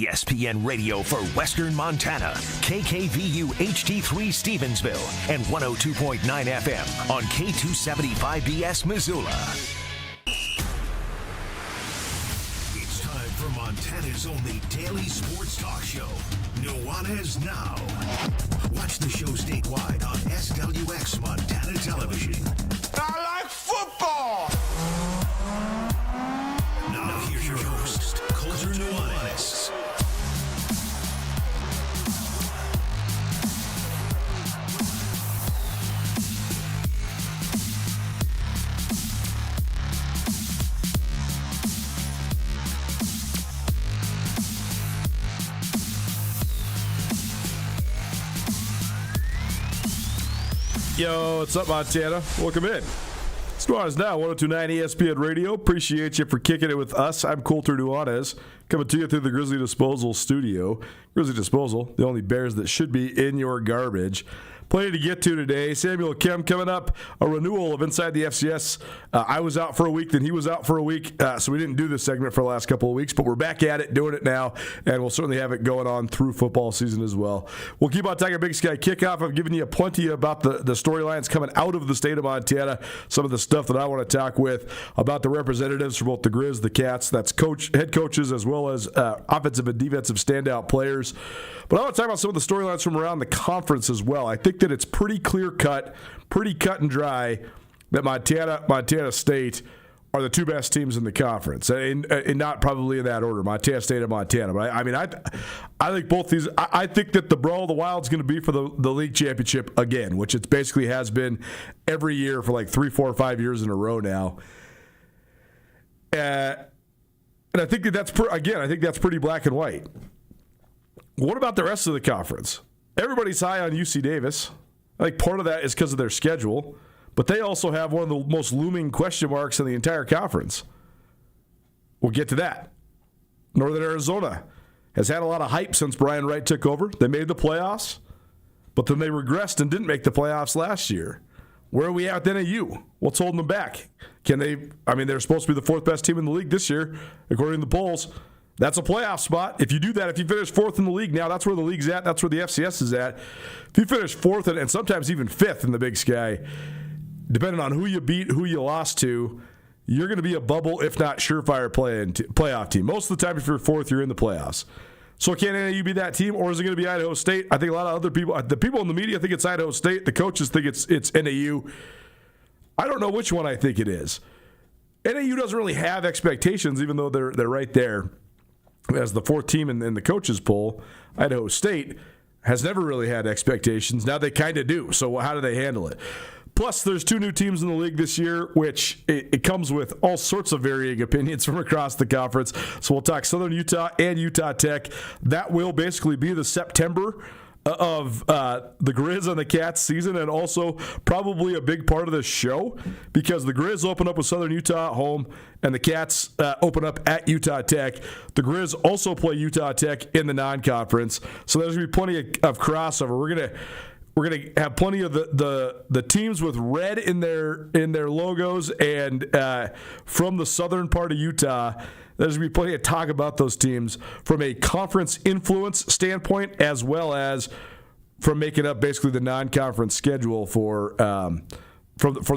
ESPN Radio for Western Montana, KKVU HD3 Stevensville, and 102.9 FM on K275BS Missoula. It's time for Montana's only daily sports talk show, Nuanez Now. Watch the show statewide on SWX Montana Television. I like football! Now here's your host, Coulter Nuanez. Yo, what's up, Montana? Welcome in. It's Nuanez Now, 102.9 ESPN Radio. Appreciate you for kicking it with us. I'm Coulter Nuanez, coming to you through the Grizzly Disposal studio. Grizzly Disposal, the only Bears that should be in your garbage. Plenty to get to today. Samuel Kim coming up, a renewal of Inside the FCS. I was out for a week, then he was out for a week, so we didn't do this segment for the last couple of weeks, but we're back at it, doing it now, and we'll certainly have it going on through football season as well. We'll keep on talking Big Sky kickoff. I've given you plenty about the storylines coming out of the state of Montana, some of the stuff that I want to talk with about the representatives for both the Grizz, the Cats, that's head coaches, as well as offensive and defensive standout players. But I want to talk about some of the storylines from around the conference as well. I think that it's pretty clear-cut, pretty cut and dry that Montana State are the two best teams in the conference, and not probably in that order, Montana State and Montana. But I think both these. I think that the Brawl of the Wild is going to be for the league championship again, which it basically has been every year for like 3, 4, 5 years in a row now. And I think that's pretty black and white. What about the rest of the conference? Everybody's high on UC Davis. I think part of that is because of their schedule, but they also have one of the most looming question marks in the entire conference. We'll get to that. Northern Arizona has had a lot of hype since Brian Wright took over. They made the playoffs, but then they regressed and didn't make the playoffs last year. Where are we at with NAU? What's holding them back? Can they? I mean, they're supposed to be the fourth best team in the league this year, according to the polls. That's a playoff spot. If you do that, if you finish fourth in the league now, that's where the league's at. That's where the FCS is at. If you finish fourth and sometimes even fifth in the Big Sky, depending on who you beat, who you lost to, you're going to be a bubble, if not surefire playoff team. Most of the time, if you're fourth, you're in the playoffs. So can NAU be that team, or is it going to be Idaho State? I think a lot of other people, the people in the media think it's Idaho State. The coaches think it's NAU. I don't know which one I think it is. NAU doesn't really have expectations, even though they're right there as the fourth team in the coaches poll. Idaho State has never really had expectations. Now they kind of do. So how do they handle it? Plus, there's two new teams in the league this year, which it comes with all sorts of varying opinions from across the conference. So we'll talk Southern Utah and Utah Tech. That will basically be the September of the Grizz and the Cats season, and also probably a big part of the show, because the Grizz open up with Southern Utah at home and the Cats open up at Utah Tech. The Grizz also play Utah Tech in the non-conference, so there's going to be plenty of crossover. We're gonna have plenty of the teams with red in their logos, and from the southern part of Utah. There's going to be plenty of talk about those teams from a conference influence standpoint, as well as from making up basically the non-conference schedule for the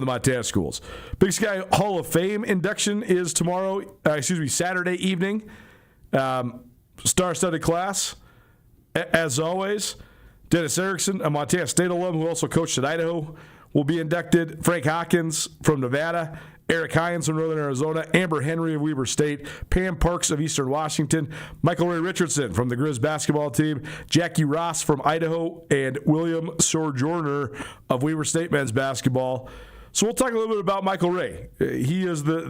Montana schools. Big Sky Hall of Fame induction is Saturday evening. Star-studded class, as always. Dennis Erickson, a Montana State alum who also coached at Idaho, will be inducted. Frank Hawkins from Nevada. Eric Hines from Northern Arizona, Amber Henry of Weber State, Pam Parks of Eastern Washington, Michael Ray Richardson from the Grizz basketball team, Jackie Ross from Idaho, and William Sojourner of Weber State men's basketball. So we'll talk a little bit about Michael Ray. He is the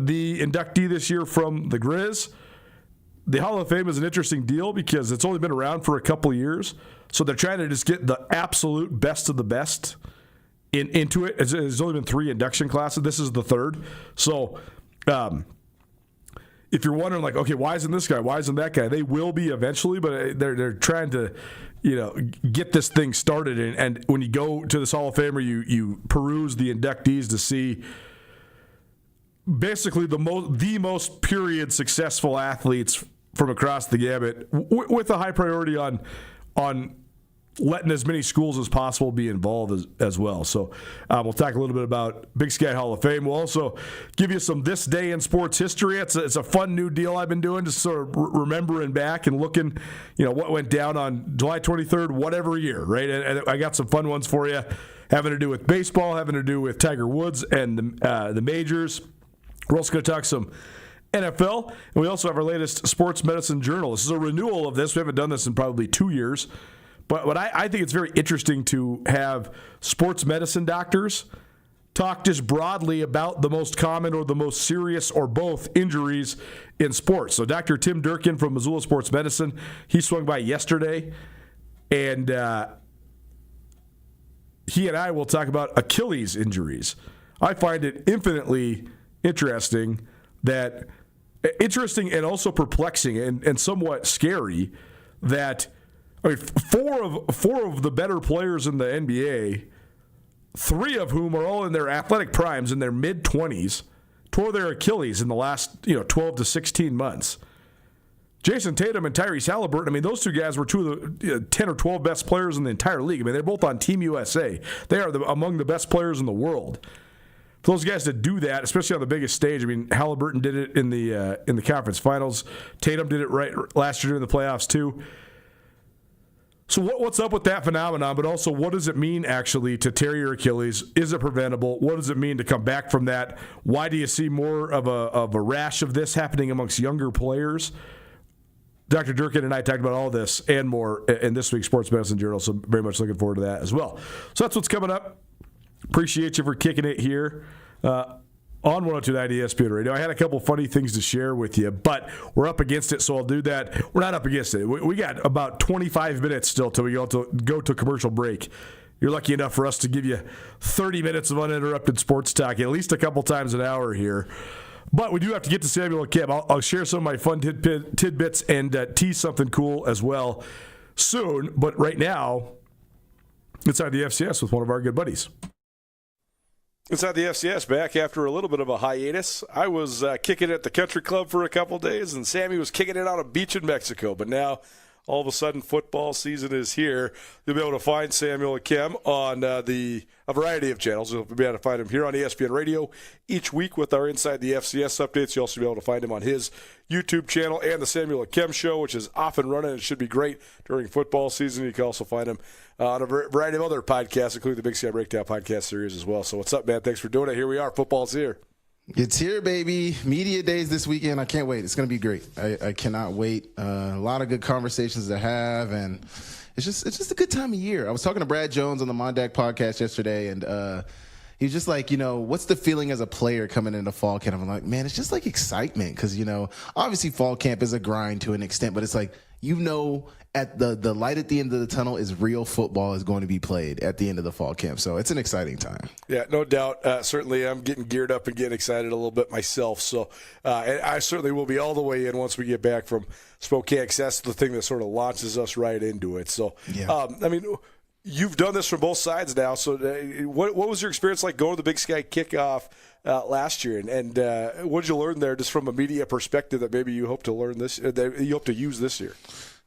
inductee this year from the Grizz. The Hall of Fame is an interesting deal because it's only been around for a couple of years, so they're trying to just get the absolute best of the best into it. There's only been 3 induction classes. This is the 3rd. So if you're wondering, like, okay, why isn't this guy? Why isn't that guy? They will be eventually, but they're trying to, get this thing started. And when you go to this Hall of Fame, or you peruse the inductees to see basically the most period successful athletes from across the gamut, with a high priority on letting as many schools as possible be involved as well. So we'll talk a little bit about Big Sky Hall of Fame. We'll also give you some This Day in Sports History. It's a fun new deal I've been doing, just sort of remembering back and looking, what went down on July 23rd, whatever year, right? And I got some fun ones for you, having to do with baseball, having to do with Tiger Woods and the majors. We're also going to talk some NFL, and we also have our latest sports medicine journal. This is a renewal of this. We haven't done this in probably 2 years. But I think it's very interesting to have sports medicine doctors talk just broadly about the most common or the most serious or both injuries in sports. So Dr. Tim Durkin from Missoula Sports Medicine, he swung by yesterday, and he and I will talk about Achilles injuries. I find it infinitely interesting and also perplexing and somewhat scary that four of the better players in the NBA, 3 of whom are all in their athletic primes in their mid-20s, tore their Achilles in the last 12 to 16 months. Jason Tatum and Tyrese Halliburton, those 2 guys were 2 of the 10 or 12 best players in the entire league. They're both on Team USA. They are among the best players in the world. For those guys to do that, especially on the biggest stage, Halliburton did it in the conference finals. Tatum did it right last year in the playoffs too. So what's up with that phenomenon, but also what does it mean actually to tear your Achilles? Is it preventable? What does it mean to come back from that? Why do you see more of a rash of this happening amongst younger players? Dr. Durkin and I talked about all this and more in this week's Sports Medicine Journal, so very much looking forward to that as well. So that's what's coming up. Appreciate you for kicking it here on 102.9 ESPN Radio. I had a couple funny things to share with you, but we're up against it, so I'll do that. We're not up against it. We got about 25 minutes still till we go to commercial break. You're lucky enough for us to give you 30 minutes of uninterrupted sports talk, at least a couple times an hour here. But we do have to get to Samuel and Kim. I'll share some of my fun tidbits and tease something cool as well soon. But right now, inside the FCS with one of our good buddies. Inside the FCS, back after a little bit of a hiatus. I was kicking it at the country club for a couple days, and Sammy was kicking it on a beach in Mexico. But now, all of a sudden, football season is here. You'll be able to find Samuel and Kim on a variety of channels. You'll be able to find him here on ESPN Radio each week with our Inside the FCS updates. You'll also be able to find him on his YouTube channel and the Samuel and Kim Show, which is off and running. It should be great during football season. You can also find him on a variety of other podcasts, including the Big Sky Breakdown podcast series as well. So what's up, man? Thanks for doing it. Here we are. Football's here. It's here, baby. Media days this weekend. I can't wait. It's going to be great. I cannot wait. A lot of good conversations to have, and it's just a good time of year. I was talking to Brad Jones on the Mondak podcast yesterday, and he was just like, what's the feeling as a player coming into fall camp? I'm like, man, it's just like excitement because, obviously fall camp is a grind to an extent, but it's like, at the light at the end of the tunnel is real football is going to be played at the end of the fall camp. So it's an exciting time. Yeah, no doubt. Certainly I'm getting geared up and getting excited a little bit myself. So and I certainly will be all the way in once we get back from Spokane, because that's the thing that sort of launches us right into it. So, yeah. You've done this from both sides now. So what was your experience like going to the Big Sky kickoff last year? And what did you learn there just from a media perspective that maybe you hope to learn that you hope to use this year?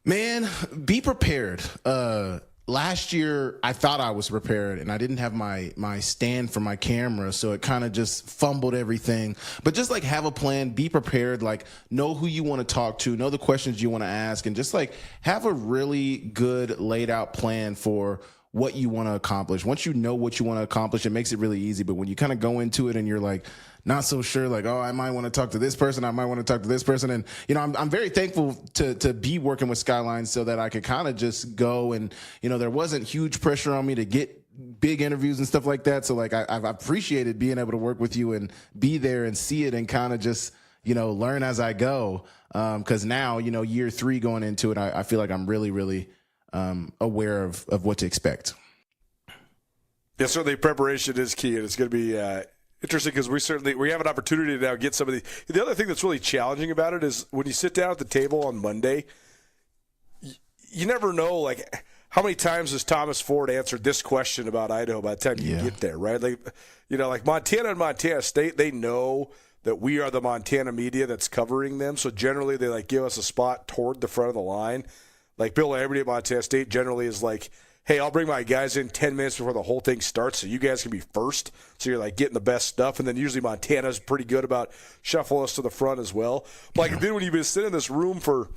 Man, be prepared. Last year, I thought I was prepared, and I didn't have my stand for my camera, so it kind of just fumbled everything. But just, have a plan, be prepared, know who you want to talk to, know the questions you want to ask, and just, have a really good laid-out plan for what you want to accomplish. Once you know what you want to accomplish, it makes it really easy. But when you kind of go into it and you're, not so sure, I might want to talk to this person, I might want to talk to this person. And, I'm very thankful to be working with Skyline so that I could kind of just go and, there wasn't huge pressure on me to get big interviews and stuff like that. So, I've appreciated being able to work with you and be there and see it and kind of just, learn as I go. Because now, year 3 going into it, I feel like I'm really, really aware of what to expect. Yeah, certainly preparation is key, and it's going to be interesting because we have an opportunity to now get some of the other thing that's really challenging about it is when you sit down at the table on Monday, you never know how many times has Thomas Ford answered this question about Idaho by the time you get there, right? Like Montana and Montana State, they know that we are the Montana media that's covering them. So generally they like give us a spot toward the front of the line. Like Bill Laverty at Montana State generally is like, hey, I'll bring my guys in 10 minutes before the whole thing starts so you guys can be first. So you're like getting the best stuff. And then usually Montana's pretty good about shuffling us to the front as well. But like then when you've been sitting in this room for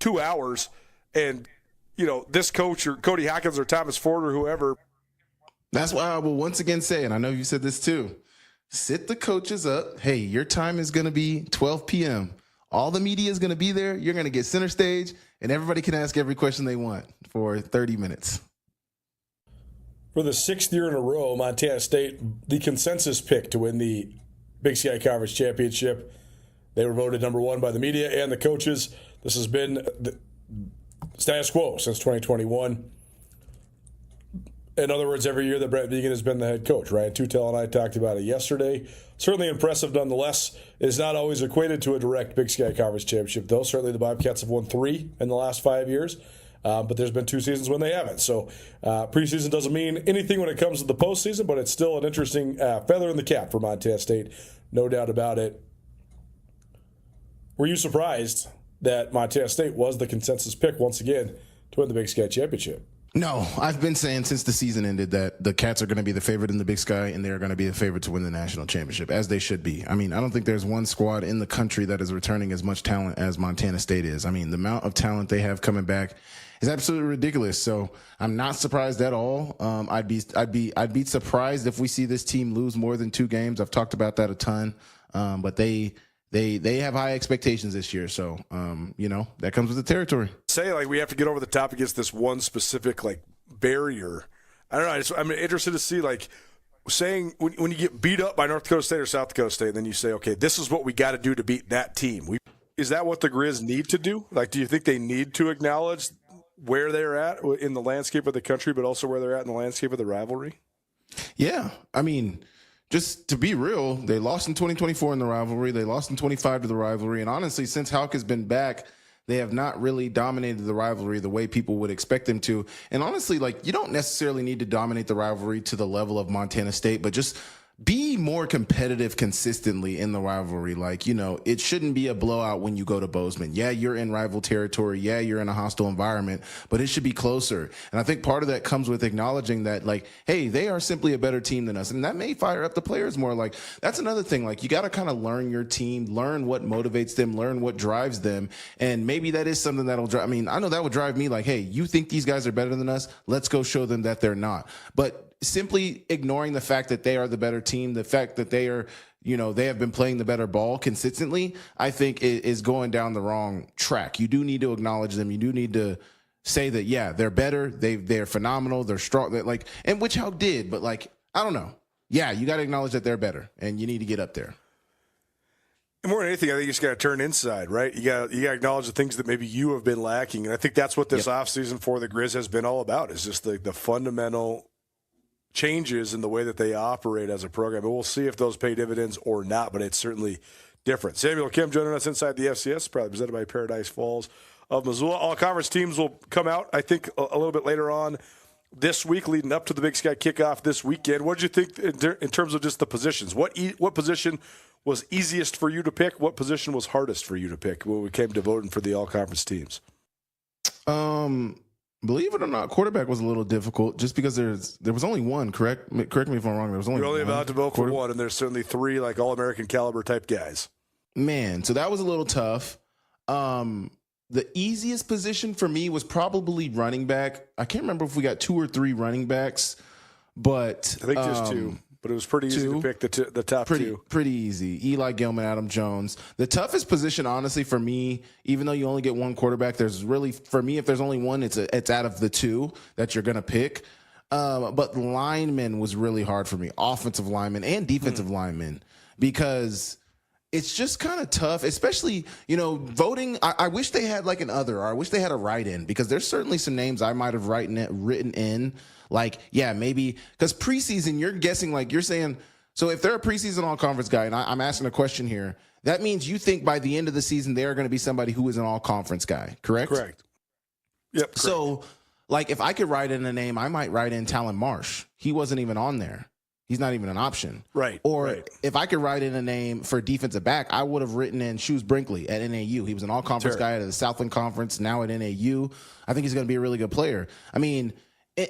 2 hours and, you know, this coach or Cody Hawkins or Thomas Ford or whoever. That's why I will once again say, and I know you said this too, sit the coaches up. Hey, your time is going to be 12 p.m. All the media is going to be there. You're going to get center stage, and everybody can ask every question they want for 30 minutes. For the 6th year in a row, Montana State, the consensus pick to win the Big Sky Conference Championship. They were voted number 1 by the media and the coaches. This has been the status quo since 2021. In other words, every year that Brett Vegan has been the head coach. Ryan Tutel and I talked about it yesterday. Certainly impressive nonetheless. It is not always equated to a direct Big Sky Conference Championship, though. Certainly the Bobcats have won 3 in the last 5 years, but there's been 2 seasons when they haven't. So preseason doesn't mean anything when it comes to the postseason, but it's still an interesting feather in the cap for Montana State, no doubt about it. Were you surprised that Montana State was the consensus pick once again to win the Big Sky Championship? No, I've been saying since the season ended that the Cats are going to be the favorite in the Big Sky, and they're going to be the favorite to win the national championship, as they should be. I mean, I don't think there's one squad in the country that is returning as much talent as Montana State is. I mean, the amount of talent they have coming back is absolutely ridiculous. So I'm not surprised at all. I'd be surprised if we see this team lose more than 2 games. I've talked about that a ton, but they have high expectations this year, so you know that comes with the territory. Say like we have to get over the top against this one specific like barrier. I don't know. I'm interested to see like saying when you get beat up by North Dakota State or South Dakota State, and then you say, okay, this is what we got to do to beat that team. Is that what the Grizz need to do? Like, do you think they need to acknowledge where they're at in the landscape of the country, but also where they're at in the landscape of the rivalry? Yeah, I mean, just to be real, they lost in 2024 in the rivalry. They lost in 25 to the rivalry. And honestly, since Hauck has been back, they have not really dominated the rivalry the way people would expect them to. And honestly, like, you don't necessarily need to dominate the rivalry to the level of Montana State, but just be more competitive consistently in the rivalry. Like, you know, it shouldn't be a blowout when you go to Bozeman. Yeah, you're in rival territory. Yeah, you're in a hostile environment, but it should be closer. And I think part of that comes with acknowledging that, like, hey, they are simply a better team than us. And that may fire up the players more. Like, that's another thing. Like, you got to kind of learn your team, learn what motivates them, learn what drives them. And maybe that is something that'll drive. I mean, I know that would drive me like, hey, you think these guys are better than us? Let's go show them that they're not. But simply ignoring the fact that they are the better team, the fact that they are, you know, they have been playing the better ball consistently, I think is going down the wrong track. You do need to acknowledge them. You do need to say that, yeah, they're better. They're phenomenal. They're strong. They're like, and which Hauck did, but like, I don't know. Yeah, you got to acknowledge that they're better and you need to get up there. More than anything, I think you just got to turn inside, right? You got to acknowledge the things that maybe you have been lacking. And I think that's what this offseason for the Grizz has been all about, is just the fundamental changes in the way that they operate as a program. And we'll see if those pay dividends or not, but it's certainly different. Samuel Kim joining us inside the FCS, probably presented by Paradise Falls of Missoula. All conference teams will come out, I think, a little bit later on this week, leading up to the Big Sky kickoff this weekend. What did you think in terms of just the positions? What position was easiest for you to pick? What position was hardest for you to pick when we came to voting for the all-conference teams? Believe it or not, quarterback was a little difficult just because there was only one, correct? Correct me if I'm wrong. There was only You're only one allowed to vote for one, and there's certainly 3 like all-American caliber type guys. Man, so that was a little tough. The easiest position for me was probably running back. I can't remember if we got 2 or 3 running backs, but I think just 2. But it was pretty easy to pick the top 2. Pretty easy. Eli Gilman, Adam Jones. The toughest position, honestly, for me, even though you only get one quarterback, there's really, for me, if there's only one, it's out of the 2 that you're going to pick. But lineman was really hard for me, offensive lineman and defensive lineman, because it's just kind of tough, especially, you know, voting. I wish they had like an other, or I wish they had a write-in, because there's certainly some names I might have written in. Like, yeah, maybe because preseason, you're guessing, like you're saying. So if they're a preseason all-conference guy, and I'm asking a question here, that means you think by the end of the season they are going to be somebody who is an all-conference guy, correct? Correct. Yep. Correct. So, like, if I could write in a name, I might write in Talon Marsh. He wasn't even on there. He's not even an option. Right. Or if I could write in a name for defensive back, I would have written in Shoes Brinkley at NAU. He was an all-conference guy at the Southland Conference, now at NAU. I think he's going to be a really good player. I mean,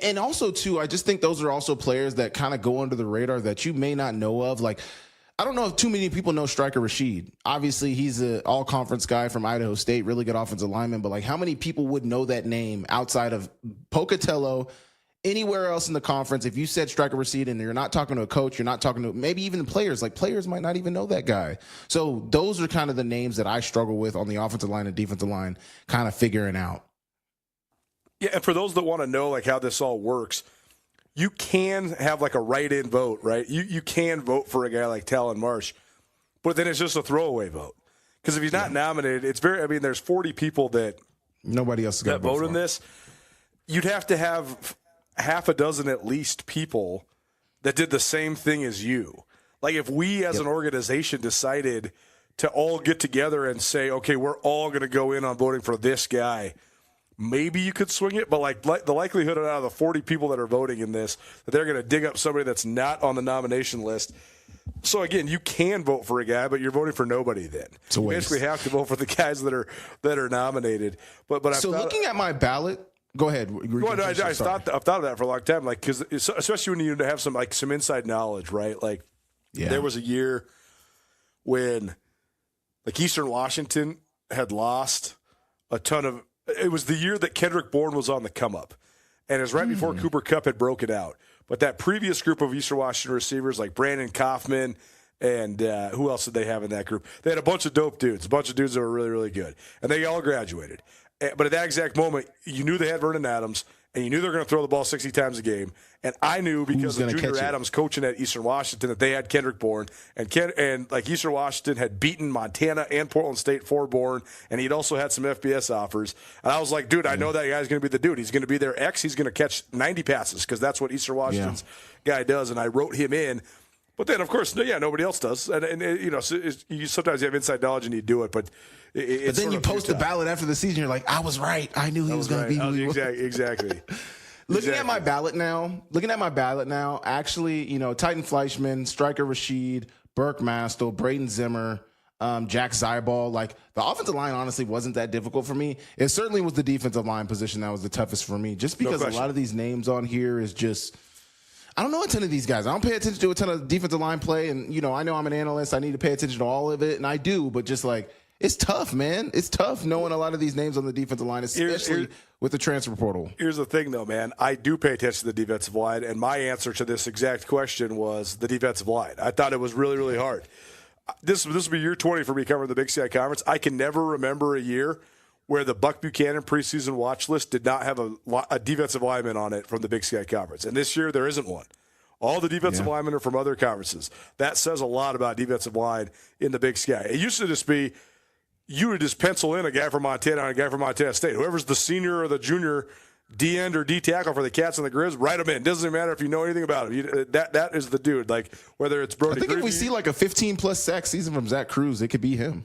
and also, too, I just think those are also players that kind of go under the radar that you may not know of. Like, I don't know if too many people know Striker Rashid. Obviously, he's an all-conference guy from Idaho State, really good offensive lineman. But, like, how many people would know that name outside of Pocatello, anywhere else in the conference? If you said Striker Rashid and you're not talking to a coach, you're not talking to maybe even the players, like players might not even know that guy. So those are kind of the names that I struggle with on the offensive line and defensive line, kind of figuring out. Yeah, and for those that want to know like how this all works, you can have like a write-in vote, right? You can vote for a guy like Talon Marsh, but then it's just a throwaway vote. Because if he's not nominated, it's there's 40 people that nobody else that vote in this. You'd have to have half a dozen at least people that did the same thing as you. Like if we as an organization decided to all get together and say, okay, we're all going to go in on voting for this guy, maybe you could swing it. But like the likelihood out of the 40 people that are voting in this, that they're going to dig up somebody that's not on the nomination list. So again, you can vote for a guy, but you're voting for nobody then. It's a waste. You basically have to vote for the guys that are nominated. But looking at my ballot, go ahead. I've thought of that for a long time, like because especially when you have some inside knowledge, right? Like, there was a year when, like, Eastern Washington had lost a ton of. It was the year that Kendrick Bourne was on the come up, and it was right before Cooper Kupp had broken out. But that previous group of Eastern Washington receivers, like Brandon Kaufman and who else did they have in that group? They had a bunch of dope dudes, a bunch of dudes that were really, really good, and they all graduated. But at that exact moment, you knew they had Vernon Adams, and you knew they were going to throw the ball 60 times a game. And I knew because of Junior Adams coaching at Eastern Washington that they had Kendrick Bourne, and like Eastern Washington had beaten Montana and Portland State for Bourne, and he'd also had some FBS offers. And I was like, dude, I know that guy's going to be the dude. He's going to be their X. He's going to catch 90 passes because that's what Eastern Washington's guy does. And I wrote him in. But then, of course, nobody else does. And you sometimes you have inside knowledge and you do it, but it's then you post the ballot after the season. You're like, I was right. I knew he was going to be who he was. Exactly. Looking at my ballot now, actually, Titan Fleischman, Striker Rashid, Burke Mastel, Braden Zimmer, Jack Zybal, like the offensive line honestly wasn't that difficult for me. It certainly was the defensive line position that was the toughest for me, just because a lot of these names on here is just. I don't know a ton of these guys. I don't pay attention to a ton of defensive line play, and I know I'm an analyst. I need to pay attention to all of it, and I do. But just like it's tough, man. It's tough knowing a lot of these names on the defensive line, especially with the transfer portal. Here's the thing, though, man. I do pay attention to the defensive line, and my answer to this exact question was the defensive line. I thought it was really, really hard. This will be year 20 for me covering the Big Sky Conference. I can never remember a year where the Buck Buchanan preseason watch list did not have a defensive lineman on it from the Big Sky Conference. And this year, there isn't one. All the defensive linemen are from other conferences. That says a lot about defensive line in the Big Sky. It used to just be you would just pencil in a guy from Montana and a guy from Montana State. Whoever's the senior or the junior D-end or D-tackle for the Cats and the Grizz, write them in. Doesn't matter if you know anything about him. That is the dude. Like, whether it's Brody I think if we see like a 15-plus sack season from Zach Cruz, it could be him.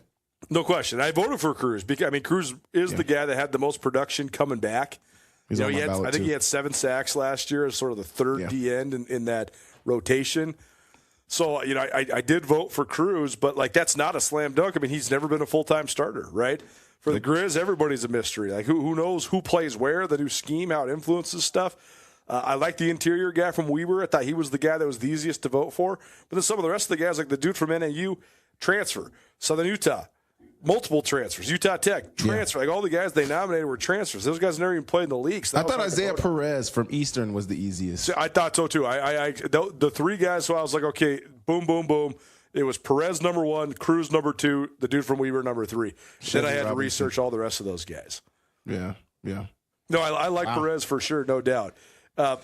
No question. I voted for Cruz because Cruz is the guy that had the most production coming back. I think he had 7 sacks last year as sort of the third D-end in that rotation. So, I did vote for Cruz, but like that's not a slam dunk. I mean, he's never been a full-time starter, right? For the Grizz, everybody's a mystery. Like who knows who plays where, the new scheme, how it influences stuff. I like the interior guy from Weber. I thought he was the guy that was the easiest to vote for. But then some of the rest of the guys, like the dude from NAU, transfer. Southern Utah, multiple transfers. Utah Tech, transfer. Like all the guys they nominated were transfers. Those guys never even played in the league. So I thought Isaiah Perez from Eastern was the easiest. So I thought so too. The 3 guys, so I was like, okay, boom, boom, boom. It was Perez number 1, Cruz number 2, the dude from Weber number 3. Then I had to research all the rest of those guys. Yeah. No, I like Perez for sure, no doubt.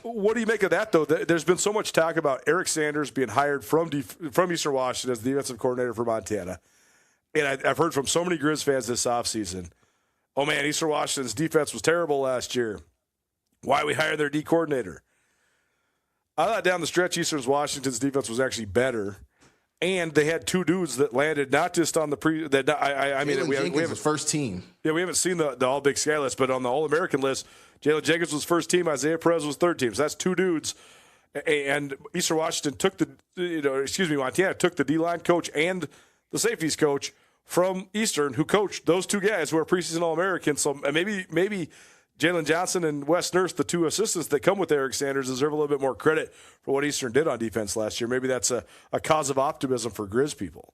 What do you make of that, though? There's been so much talk about Eric Sanders being hired from Eastern Washington as the defensive coordinator for Montana. And I've heard from so many Grizz fans this offseason, oh, man, Eastern Washington's defense was terrible last year. Why we hired their D coordinator? I thought down the stretch, Eastern Washington's defense was actually better. And they had 2 dudes that landed not just on the pre. That I mean, we have first team. Yeah, we haven't seen the All Big Sky list, but on the All American list, Jalen Jenkins was first team, Isaiah Perez was third team. So that's 2 dudes. And Eastern Washington took Montana took the D-line coach and the safeties coach from Eastern, who coached those two guys who are preseason All-Americans. So maybe Jalen Johnson and Wes Nurse, the two assistants that come with Eric Sanders, deserve a little bit more credit for what Eastern did on defense last year. Maybe that's a cause of optimism for Grizz people.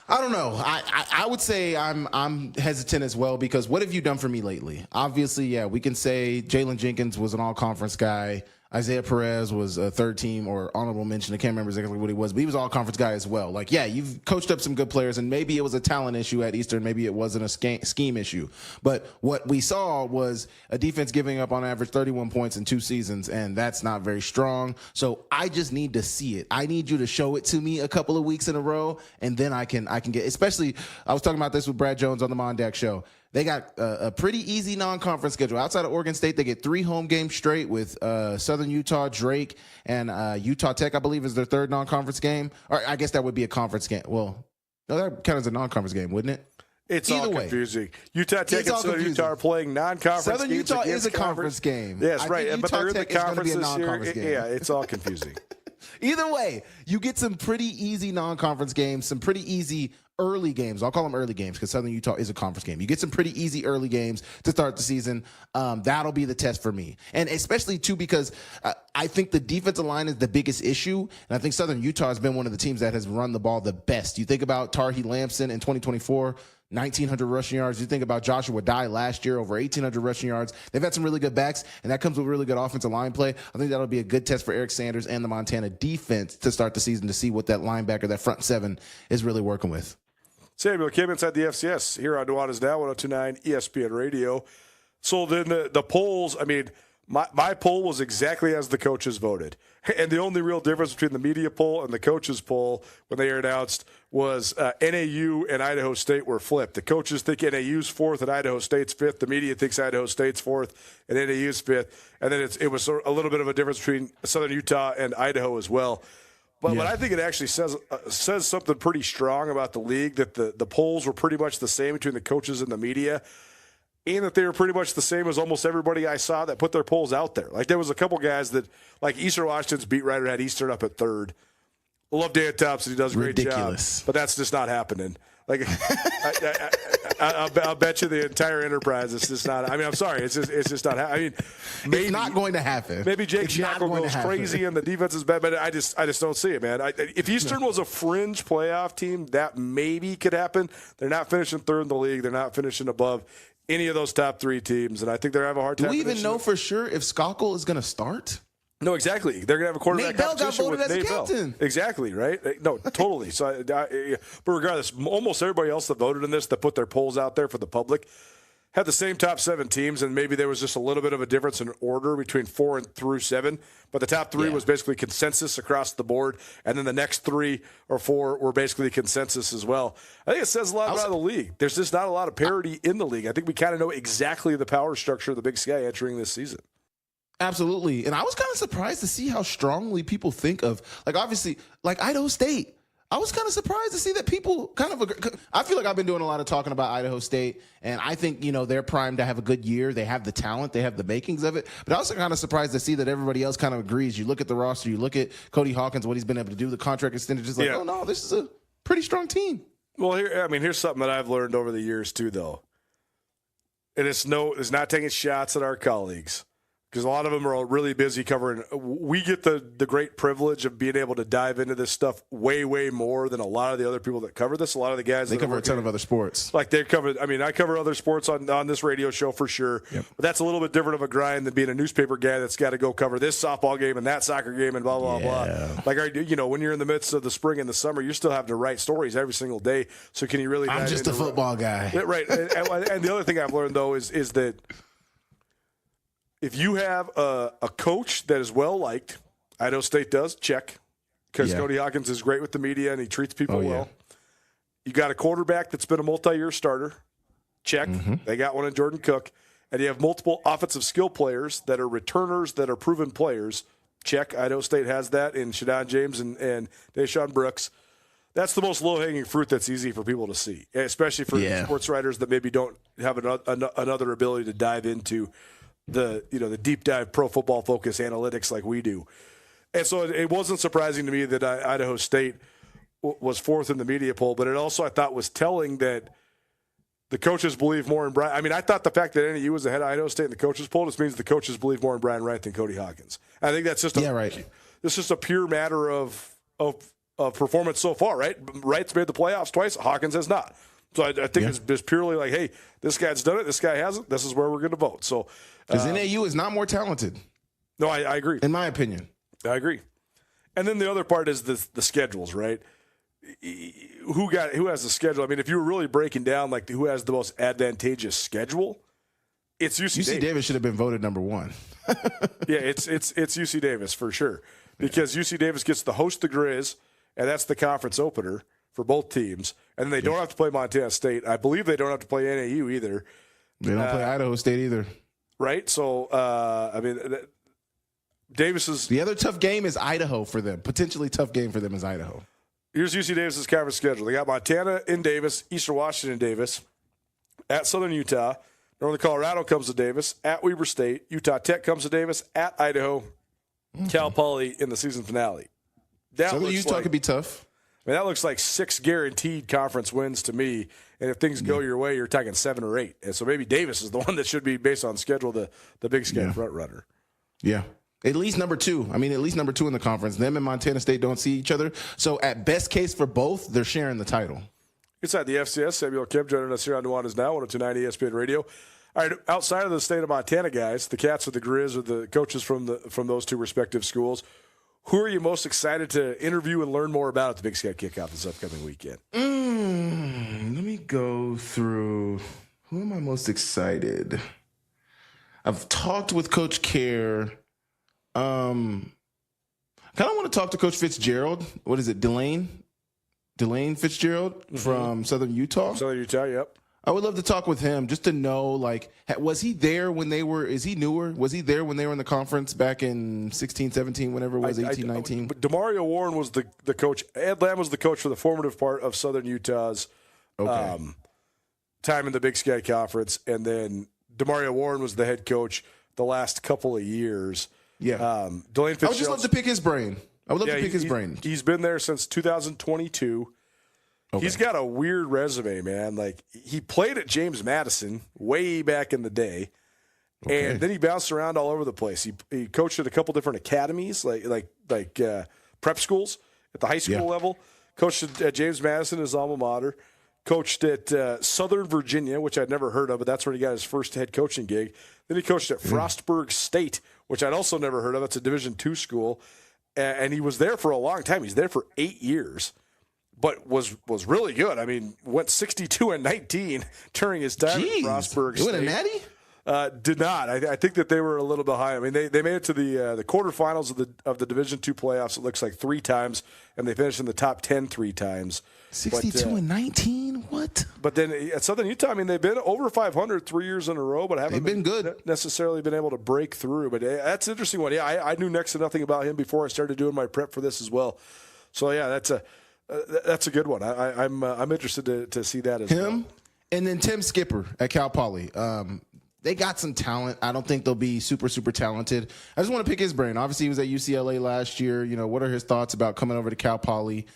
I don't know. I would say I'm hesitant as well, because what have you done for me lately? Obviously, yeah, we can say Jalen Jenkins was an all-conference guy. Isaiah Perez was a third team or honorable mention. I can't remember exactly what he was, but he was all conference guy as well. Like, yeah, you've coached up some good players, and maybe it was a talent issue at Eastern. Maybe it wasn't a scheme issue. But what we saw was a defense giving up on average 31 points in 2 seasons, and that's not very strong. So I just need to see it. I need you to show it to me a couple of weeks in a row, and then I can get, especially, I was talking about this with Brad Jones on the Mondeck Show. They got a pretty easy non-conference schedule. Outside of Oregon State, they get 3 home games straight with Southern Utah, Drake, and Utah Tech, I believe, is their third non-conference game. Or I guess that would be a conference game. Well, no, that counts as a non-conference game, wouldn't it? It's either all confusing. Utah Tech and Southern Utah are playing non-conference games. Southern Utah is a conference game. Yes, right. But they're in the conference this year. Game. Yeah, it's all confusing. Either way, you get some pretty easy non-conference games, some pretty easy early games. I'll call them early games because Southern Utah is a conference game. You get some pretty easy early games to start the season. That'll be the test for me. And especially, too, because I think the defensive line is the biggest issue. And I think Southern Utah has been one of the teams that has run the ball the best. You think about Tarhi Lamson in 2024, 1,900 rushing yards. You think about Joshua Dye last year, over 1,800 rushing yards. They've had some really good backs, and that comes with really good offensive line play. I think that'll be a good test for Eric Sanders and the Montana defense to start the season, to see what that linebacker, that front seven, is really working with. Samuel Kim inside the FCS here on Nuanez Now, 102.9 ESPN Radio. So then the polls, I mean, my poll was exactly as the coaches voted. And the only real difference between the media poll and the coaches poll when they announced was NAU and Idaho State were flipped. The coaches think NAU's 4th and Idaho State's 5th. The media thinks Idaho State's 4th and NAU's 5th. And then it was a little bit of a difference between Southern Utah and Idaho as well. But I think it actually says something pretty strong about the league, that the polls were pretty much the same between the coaches and the media, and that they were pretty much the same as almost everybody I saw that put their polls out there. Like, there was a couple guys that, like Eastern Washington's beat writer had Eastern up at 3rd. I love Dan Thompson. He does a great job. But that's just not happening. Like, I'll bet you the entire enterprise is just not. I mean, I'm sorry, it's just not. I mean, maybe, it's not going to happen. Maybe Jake Shackle goes crazy and the defense is bad, but I just don't see it, man. If Eastern was a fringe playoff team, that maybe could happen. They're not finishing 3rd in the league. They're not finishing above any of those top 3 teams, and I think they're going to have a hard time. Do we even know for sure if Skakel is going to start? No, exactly. They're going to have a quarterback competition with Nate Bell. Exactly, right? No, totally. So, but regardless, almost everybody else that voted in this, that put their polls out there for the public, had the same top 7 teams, and maybe there was just a little bit of a difference in order between 4 and through 7. But the top 3 was basically consensus across the board, and then the next 3 or 4 were basically consensus as well. I think it says a lot about the league. There's just not a lot of parity in the league. I think we kind of know exactly the power structure of the Big Sky entering this season. Absolutely. And I was kind of surprised to see how strongly people think of, like, obviously, like Idaho State. I was kind of surprised to see that people kind of agree. I feel like I've been doing a lot of talking about Idaho State, and I think, they're primed to have a good year. They have the talent. They have the makings of it. But I was kind of surprised to see that everybody else kind of agrees. You look at the roster. You look at Cody Hawkins, what he's been able to do, the contract extended, just like, oh, no, this is a pretty strong team. Well, here's something that I've learned over the years, too, though. And it's not taking shots at our colleagues, because a lot of them are really busy covering. We get the great privilege of being able to dive into this stuff way, way more than a lot of the other people that cover this. A lot of the guys they cover a ton of other sports. Like they cover. I mean, I cover other sports on this radio show for sure. Yep. But that's a little bit different of a grind than being a newspaper guy that's got to go cover this softball game and that soccer game and blah blah blah. Like, when you're in the midst of the spring and the summer, you're still having to write stories every single day. So can you really? I'm just a football guy, right? And the other thing I've learned though is that if you have a coach that is well-liked, Idaho State does, check, because Cody Hawkins is great with the media and he treats people well. You got a quarterback that's been a multi-year starter, check. Mm-hmm. They got one in Jordan Cook. And you have multiple offensive skill players that are returners that are proven players, check. Idaho State has that in Shadon James and Deshaun Brooks. That's the most low-hanging fruit that's easy for people to see, especially for sports writers that maybe don't have another ability to dive into the deep dive pro football focus analytics like we do. And so it wasn't surprising to me that Idaho State was fourth in the media poll, but it also I thought was telling that the coaches believe more in Brian. I mean, I thought the fact that NAU was ahead of Idaho State in the coaches poll just means the coaches believe more in Brian Wright than Cody Hawkins. I think that's just It's just a pure matter of performance so far, right? Wright's made the playoffs twice. Hawkins has not. So I think it's just purely like, hey, this guy's done it. This guy hasn't. This is where we're going to vote. So because NAU is not more talented. No, I agree. In my opinion, I agree. And then the other part is the schedules, right? Who has the schedule? I mean, if you were really breaking down like who has the most advantageous schedule, it's UC Davis should have been voted number one. Yeah, it's UC Davis for sure because UC Davis gets to host the Grizz, and that's the conference opener for both teams. And they don't have to play Montana State. I believe they don't have to play NAU either. They don't play Idaho State either. Right? So, I mean, Davis's... The other tough game is Idaho for them. Potentially tough game for them is Idaho. Here's UC Davis's conference schedule. They got Montana in Davis, Eastern Washington in Davis, at Southern Utah, Northern Colorado comes to Davis, at Weber State, Utah Tech comes to Davis, at Idaho, Cal Poly in the season finale. Southern Utah could be tough. I mean, that looks like 6 guaranteed conference wins to me. And if things go your way, you're talking 7 or 8. And so maybe Davis is the one that should be, based on schedule, the Big Sky front runner. Yeah. At least number 2. I mean, at least number 2 in the conference. Them and Montana State don't see each other. So at best case for both, they're sharing the title. Inside the FCS, Samuel Kim joining us here on Nuanez Now, 102.9 ESPN Radio. All right, outside of the state of Montana guys, the Cats or the Grizz or the coaches from those two respective schools, who are you most excited to interview and learn more about at the Big Sky Kickoff this upcoming weekend? Let me go through. Who am I most excited? I've talked with Coach Kerr. Kind of want to talk to Coach Fitzgerald. What is it, Delane Fitzgerald from Southern Utah? Southern Utah, yep. I would love to talk with him just to know, like, was he there when they were – is he newer? Was he there when they were in the conference back in 16, 17, whenever it was, 18, 19? DeMario Warren was the coach. Ed Lamb was the coach for the formative part of Southern Utah's time in the Big Sky Conference. And then DeMario Warren was the head coach the last couple of years. Yeah. Delane Fitzgerald. I would just love to pick his brain. He's been there since 2022. Okay. He's got a weird resume, man. Like, he played at James Madison way back in the day, and then he bounced around all over the place. He coached at a couple different academies, like prep schools at the high school level. Coached at James Madison, his alma mater. Coached at Southern Virginia, which I'd never heard of, but that's where he got his first head coaching gig. Then he coached at Frostburg State, which I'd also never heard of. It's a Division II school, and he was there for a long time. He's there for 8 years. But was really good. I mean, went 62-19 during his time at Frostburg State. You win a natty? Did not. I think that they were a little behind. I mean, they made it to the quarterfinals of the Division II playoffs. It looks like 3 times, and they finished in the top 10 3 times. 62-19? What? But then at Southern Utah, I mean, they've been over 500 3 years in a row, but haven't been good. Necessarily been able to break through. But that's an interesting one. Yeah, I knew next to nothing about him before I started doing my prep for this as well. So yeah, that's a good one. I'm interested to see that as well. And then Tim Skipper at Cal Poly. They got some talent. I don't think they'll be super, super talented. I just want to pick his brain. Obviously, he was at UCLA last year. You know, what are his thoughts about coming over to Cal Poly?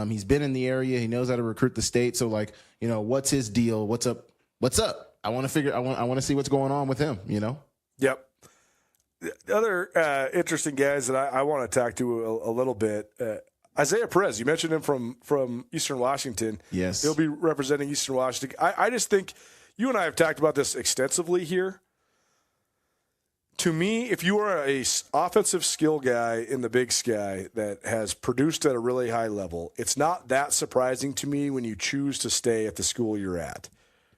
He's been in the area. He knows how to recruit the state. So, like, you know, what's his deal? What's up? I want to see what's going on with him, you know? Yep. The other interesting guys that I want to talk to a little bit, Isaiah Perez, you mentioned him from Eastern Washington. Yes. He'll be representing Eastern Washington. I just think you and I have talked about this extensively here. To me, if you are a offensive skill guy in the Big Sky that has produced at a really high level, it's not that surprising to me when you choose to stay at the school you're at.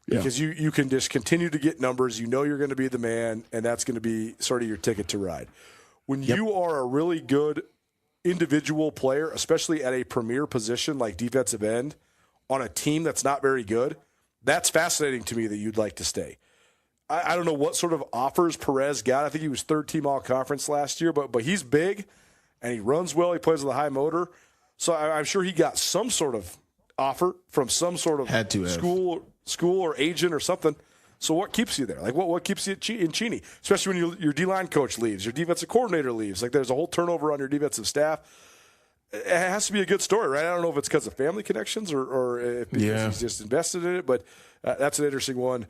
Because you can just continue to get numbers. You know you're going to be the man, and that's going to be sort of your ticket to ride. When you are a really good individual player, especially at a premier position like defensive end, on a team that's not very good, that's fascinating to me that you'd like to stay. I don't know what sort of offers Perez got. I think he was third team all-conference last year, but he's big, and he runs well. He plays with a high motor. So I'm sure he got some sort of offer from some sort of school or agent or something. So what keeps you there? Like what keeps you in Cheney? Especially when your D-line coach leaves, your defensive coordinator leaves. Like there's a whole turnover on your defensive staff. It has to be a good story, right? I don't know if it's because of family connections or if because he's just invested in it, but that's an interesting one,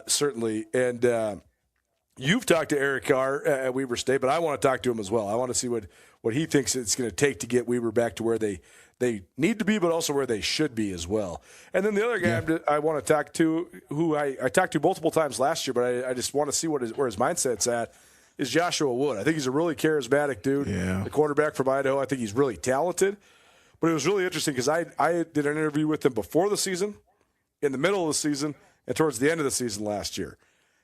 certainly. And you've talked to Eric Carr at Weber State, but I want to talk to him as well. I want to see what he thinks it's going to take to get Weber back to where they need to be, but also where they should be as well. And then the other guy I want to talk to, who I talked to multiple times last year, but I just want to see where his mindset's at, is Joshua Wood. I think he's a really charismatic dude, the quarterback from Idaho. I think he's really talented. But it was really interesting because I did an interview with him before the season, in the middle of the season, and towards the end of the season last year.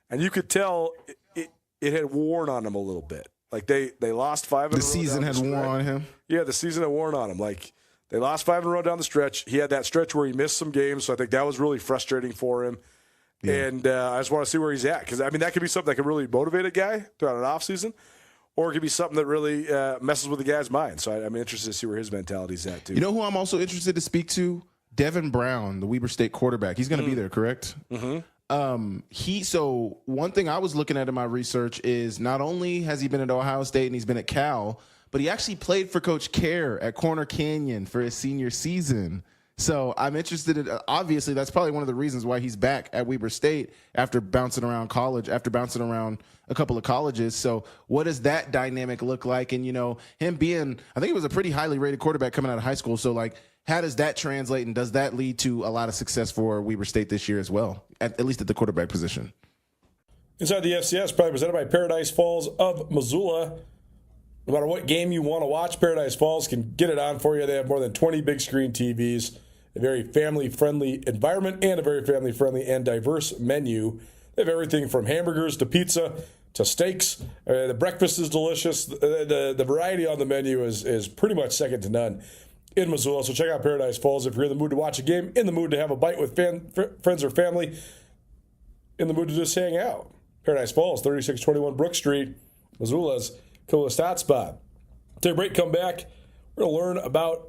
And you could tell it had worn on him a little bit. Like they lost 5 in a row. The season had worn on him? Yeah, the season had worn on him. Like they lost 5 in a row down the stretch. He had that stretch where he missed some games, so I think that was really frustrating for him. Yeah. And I just want to see where he's at. Because, I mean, that could be something that could really motivate a guy throughout an offseason, or it could be something that really messes with the guy's mind. So I'm interested to see where his mentality's at, too. You know who I'm also interested to speak to? Devin Brown, the Weber State quarterback. He's going to be there, correct? Mm-hmm. So one thing I was looking at in my research is not only has he been at Ohio State and he's been at Cal, but he actually played for Coach Kerr at Corner Canyon for his senior season. So I'm interested in, obviously that's probably one of the reasons why he's back at Weber State after bouncing around a couple of colleges. So what does that dynamic look like? And, him being, I think he was a pretty highly rated quarterback coming out of high school. So how does that translate, and does that lead to a lot of success for Weber State this year as well, at least at the quarterback position? Inside the FCS, probably presented by Paradise Falls of Missoula. No matter what game you want to watch, Paradise Falls can get it on for you. They have more than 20 big screen TVs, a very family-friendly environment, and a very family-friendly and diverse menu. They have everything from hamburgers to pizza to steaks. The breakfast is delicious. The variety on the menu is pretty much second to none in Missoula. So check out Paradise Falls if you're in the mood to watch a game, in the mood to have a bite with friends or family, in the mood to just hang out. Paradise Falls, 3621 Brook Street, Missoula's coolest hotspot. Take a break, come back. We're going to learn about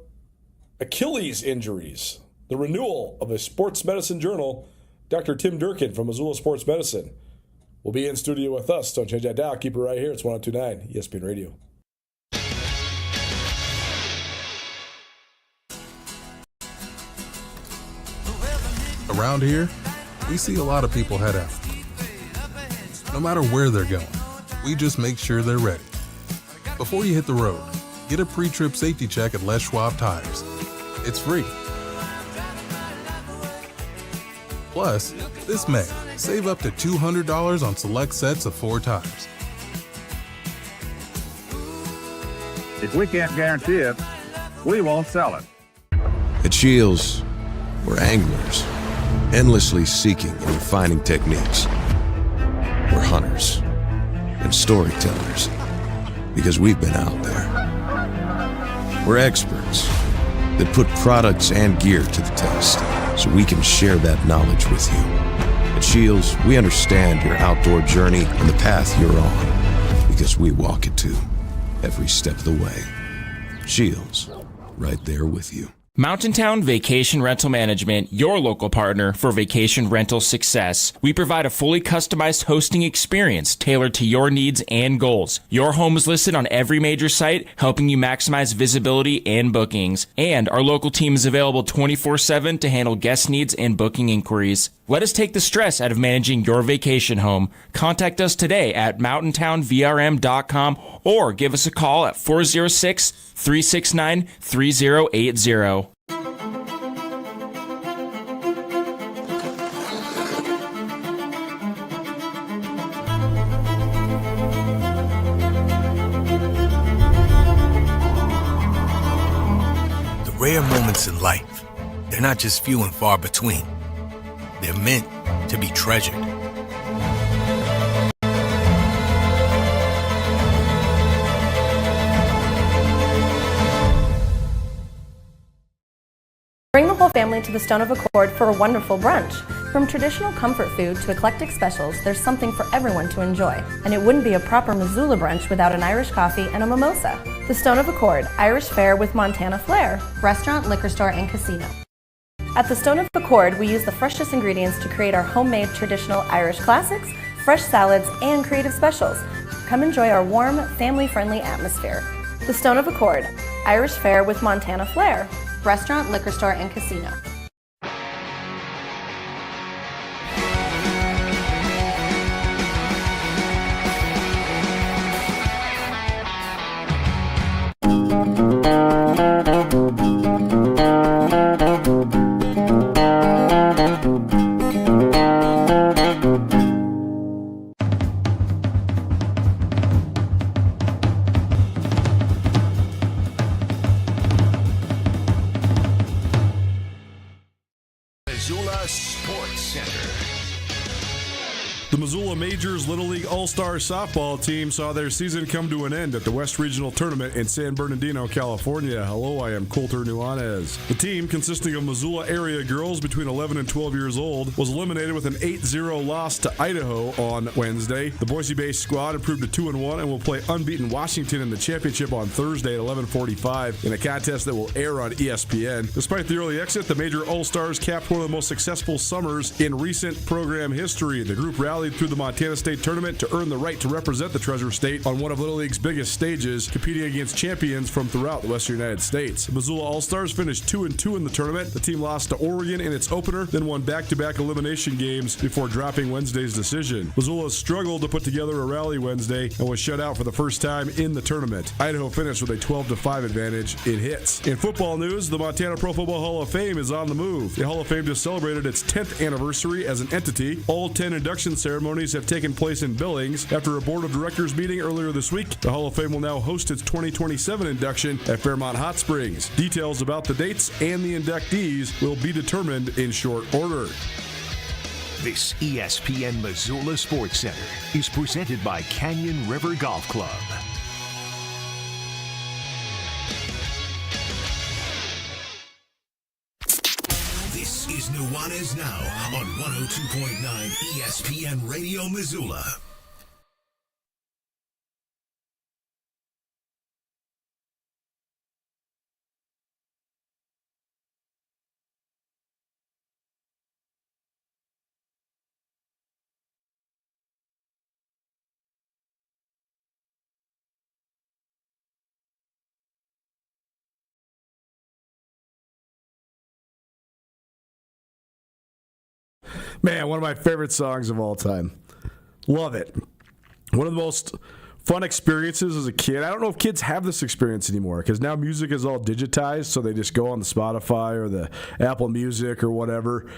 Achilles injuries, the renewal of a sports medicine journal. Dr. Tim Durkin from Missoula Sports Medicine will be in studio with us. Don't change that dial. Keep it right here. It's 102.9 ESPN Radio. Around here, we see a lot of people head out. No matter where they're going, we just make sure they're ready. Before you hit the road, get a pre-trip safety check at Les Schwab Tires. It's free. Plus, this May, save up to $200 on select sets of 4 tires. If we can't guarantee it, we won't sell it. At Shields, we're anglers, endlessly seeking and refining techniques. We're hunters and storytellers, because we've been out there. We're experts that put products and gear to the test, so we can share that knowledge with you. At Shields, we understand your outdoor journey and the path you're on, because we walk it too, every step of the way. Shields, right there with you. Mountain Town Vacation Rental Management, your local partner for vacation rental success. We provide a fully customized hosting experience tailored to your needs and goals. Your home is listed on every major site, helping you maximize visibility and bookings. And our local team is available 24/7 to handle guest needs and booking inquiries. Let us take the stress out of managing your vacation home. Contact us today at mountaintownvrm.com or give us a call at 406-369-3080. The rare moments in life, they're not just few and far between. They're meant to be treasured. Bring the whole family to the Stone of Accord for a wonderful brunch. From traditional comfort food to eclectic specials, there's something for everyone to enjoy. And it wouldn't be a proper Missoula brunch without an Irish coffee and a mimosa. The Stone of Accord, Irish fare with Montana flair. Restaurant, liquor store, and casino. At the Stone of Accord, we use the freshest ingredients to create our homemade traditional Irish classics, fresh salads, and creative specials. Come enjoy our warm, family-friendly atmosphere. The Stone of Accord, Irish fare with Montana flair. Restaurant, liquor store, and casino. Missoula Sports Center. The Missoula Majors Little League All-Star softball team saw their season come to an end at the West Regional Tournament in San Bernardino, California. Hello, I am Colter Nuanez. The team, consisting of Missoula area girls between 11 and 12 years old, was eliminated with an 8-0 loss to Idaho on Wednesday. The Boise-based squad improved to 2-1 and will play unbeaten Washington in the championship on Thursday at 11:45 in a contest that will air on ESPN. Despite the early exit, the Major All-Stars capped one of the most successful summers in recent program history. The group rallied through the Montana State Tournament to earn the right to represent the Treasure State on one of Little League's biggest stages, competing against champions from throughout the Western United States. Missoula All-Stars finished 2-2 in the tournament. The team lost to Oregon in its opener, then won back-to-back elimination games before dropping Wednesday's decision. Missoula struggled to put together a rally Wednesday and was shut out for the first time in the tournament. Idaho finished with a 12-5 advantage in hits. In football news, the Montana Pro Football Hall of Fame is on the move. The Hall of Fame just celebrated its 10th anniversary as an entity. All 10 induction ceremonies have taken place in Billings. After a board of directors meeting earlier this week, the Hall of Fame will now host its 2027 induction at Fairmont Hot Springs. Details about the dates and the inductees will be determined in short order. This ESPN Missoula Sports Center is presented by Canyon River Golf Club. This is Nuanez Now on 102.9 ESPN Radio Missoula. Man, one of my favorite songs of all time. Love it. One of the most fun experiences as a kid. I don't know if kids have this experience anymore because now music is all digitized, so they just go on the Spotify or the Apple Music or whatever.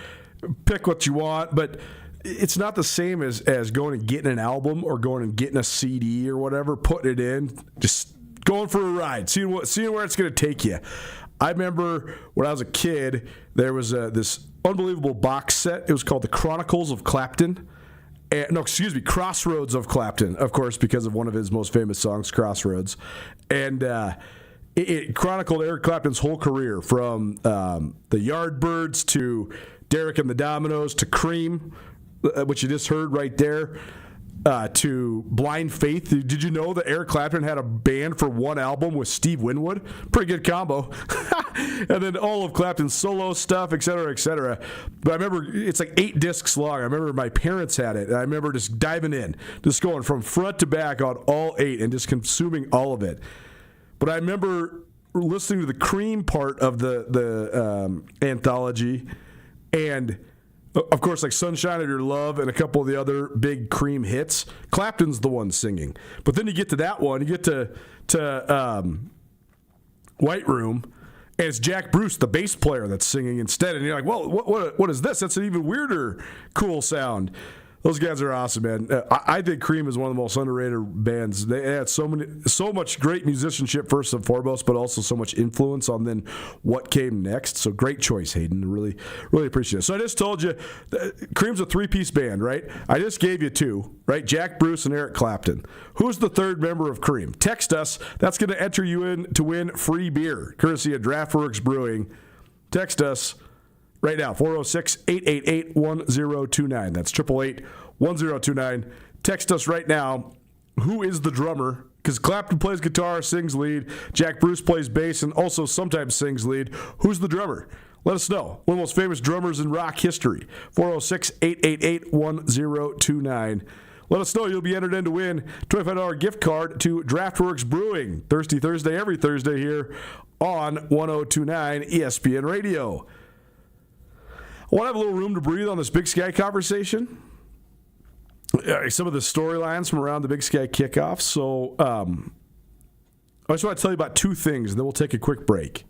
Pick what you want, but it's not the same as going and getting an album or going and getting a CD or whatever, putting it in, just going for a ride, seeing where it's going to take you. I remember when I was a kid, there was this unbelievable box set. It was called The Chronicles of Clapton. Crossroads of Clapton, of course, because of one of his most famous songs, Crossroads. And it chronicled Eric Clapton's whole career, from the Yardbirds to Derek and the Dominoes to Cream, which you just heard right there, to Blind Faith. Did you know that Eric Clapton had a band for one album with Steve Winwood? Pretty good combo. And then all of Clapton's solo stuff, et cetera, et cetera. But I remember it's like 8 discs long. I remember my parents had it, and I remember just diving in, just going from front to back on all 8 and just consuming all of it. But I remember listening to the Cream part of the anthology, and of course, like Sunshine of Your Love and a couple of the other big Cream hits. Clapton's the one singing. But then you get to that one, you get to White Room, and it's Jack Bruce, the bass player, that's singing instead. And you're like, well, what is this? That's an even weirder, cool sound. Those guys are awesome, man. I think Cream is one of the most underrated bands. They had so much great musicianship first and foremost, but also so much influence on then what came next. So great choice, Hayden. Really, really appreciate it. So I just told you, Cream's a 3-piece band, right? I just gave you 2, right? Jack Bruce and Eric Clapton. Who's the third member of Cream? Text us. That's going to enter you in to win free beer, courtesy of DraftWorks Brewing. Text us right now, 406-888-1029. That's 888-1029. Text us right now. Who is the drummer? Because Clapton plays guitar, sings lead. Jack Bruce plays bass and also sometimes sings lead. Who's the drummer? Let us know. One of the most famous drummers in rock history. 406-888-1029. Let us know. You'll be entered in to win $25 gift card to Draftworks Brewing. Thirsty Thursday, every Thursday here on 1029 ESPN Radio. I want to have a little room to breathe on this Big Sky conversation. Some of the storylines from around the Big Sky kickoff. So I just want to tell you about two things, and then we'll take a quick break.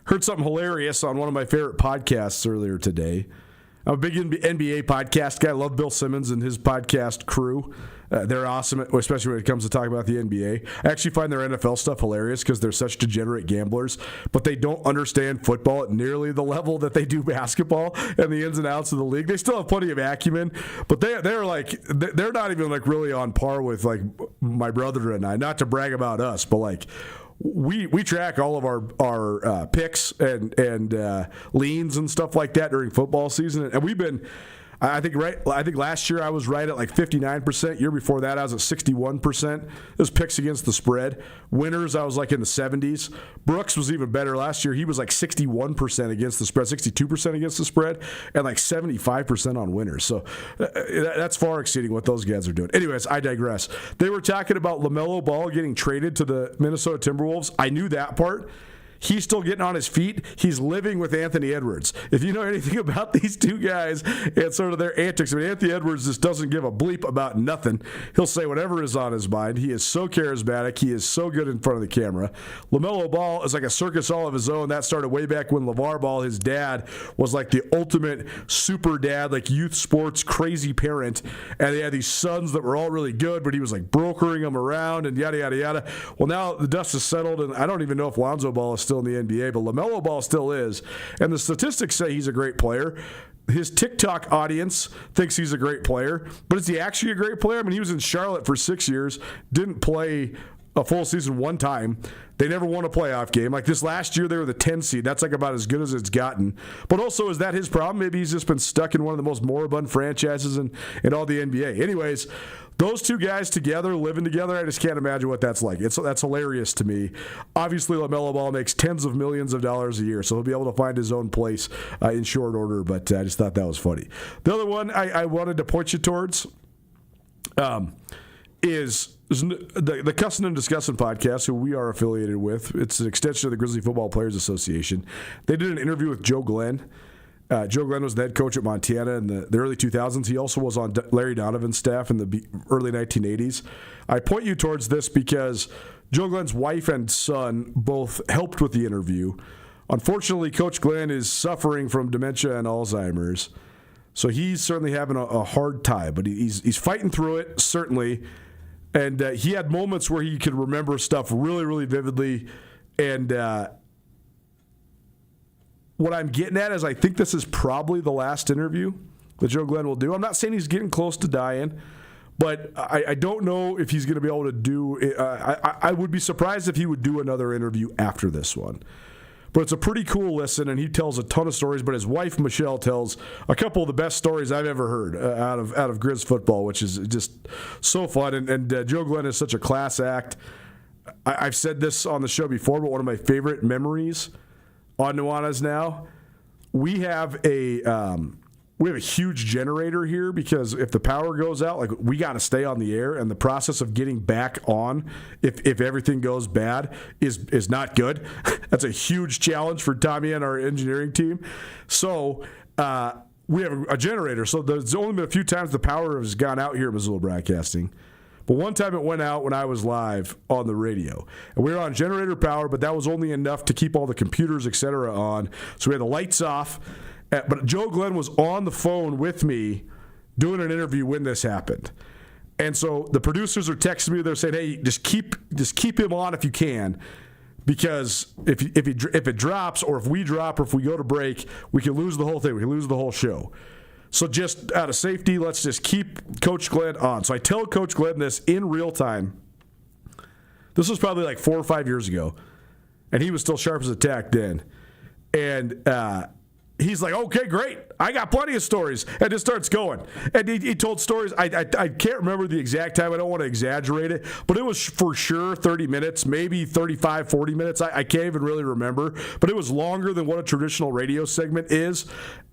Heard something hilarious on one of my favorite podcasts earlier today. I'm a big NBA podcast guy. I love Bill Simmons and his podcast crew. They're awesome, especially when it comes to talking about the NBA. I actually find their NFL stuff hilarious because they're such degenerate gamblers, but they don't understand football at nearly the level that they do basketball and the ins and outs of the league. They still have plenty of acumen, but they're not even like really on par with like my brother and I. Not to brag about us, but like we track all of our picks and leans and stuff like that during football season, and we've been. I think last year I was right at like 59%. Year before that I was at 61%. Those picks against the spread. Winners I was like in the 70s. Brooks was even better last year. He was like 61% against the spread, 62% against the spread, and like 75% on winners. So that's far exceeding what those guys are doing. Anyways, I digress. They were talking about LaMelo Ball getting traded to the Minnesota Timberwolves. I knew that part. He's still getting on his feet. He's living with Anthony Edwards. If you know anything about these two guys and sort of their antics, I mean, Anthony Edwards just doesn't give a bleep about nothing. He'll say whatever is on his mind. He is so charismatic. He is so good in front of the camera. LaMelo Ball is like a circus all of his own. That started way back when LeVar Ball, his dad, was like the ultimate super dad, like youth sports crazy parent. And they had these sons that were all really good, but he was like brokering them around and yada, yada, yada. Well, now the dust is settled, and I don't even know if Lonzo Ball is still in the NBA, but LaMelo Ball still is. And the statistics say he's a great player. His TikTok audience thinks he's a great player, but is he actually a great player? I mean, he was in Charlotte for 6 years, didn't play a full season one time. They never won a playoff game. Like this last year, they were the 10 seed. That's like about as good as it's gotten. But also, is that his problem? Maybe he's just been stuck in one of the most moribund franchises in all the NBA. Anyways, those two guys together, living together, I just can't imagine what that's like. That's hilarious to me. Obviously, LaMelo Ball makes tens of millions of dollars a year, so he'll be able to find his own place in short order, but I just thought that was funny. The other one I wanted to point you towards is the Cussin' and Discussin' podcast, who we are affiliated with. It's an extension of the Grizzly Football Players Association. They did an interview with Joe Glenn. Joe Glenn was the head coach at Montana in the early 2000s. He also was on Larry Donovan's staff in the early 1980s. I point you towards this because Joe Glenn's wife and son both helped with the interview. Unfortunately, Coach Glenn is suffering from dementia and Alzheimer's, so he's certainly having a hard time. But he's fighting through it, certainly. And he had moments where he could remember stuff really, really vividly. And what I'm getting at is I think this is probably the last interview that Joe Glenn will do. I'm not saying he's getting close to dying, but I don't know if he's going to be able to do it. I would be surprised if he would do another interview after this one. But it's a pretty cool listen, and he tells a ton of stories. But his wife, Michelle, tells a couple of the best stories I've ever heard out of Grizz football, which is just so fun. And Joe Glenn is such a class act. I've said this on the show before, but one of my favorite memories on Nuanez Now, we have a huge generator here because if the power goes out, like we got to stay on the air, and the process of getting back on if everything goes bad is not good. That's a huge challenge for Tommy and our engineering team. So we have a generator. So there's only been a few times the power has gone out here at Missoula Broadcasting. But one time it went out when I was live on the radio. And we were on generator power, but that was only enough to keep all the computers, et cetera, on. So we had the lights off. But Joe Glenn was on the phone with me doing an interview when this happened. And so the producers are texting me. They're saying, hey, just keep him on if you can. Because if it drops, or if we drop, or if we go to break, we can lose the whole thing. We can lose the whole show. So just out of safety, let's just keep Coach Glenn on. So I tell Coach Glenn this in real time. This was probably like 4 or 5 years ago, and he was still sharp as a tack then. And he's like, okay, great. I got plenty of stories. And just starts going. And he told stories. I can't remember the exact time. I don't want to exaggerate it. But it was for sure 30 minutes, maybe 35, 40 minutes. I can't even really remember. But it was longer than what a traditional radio segment is.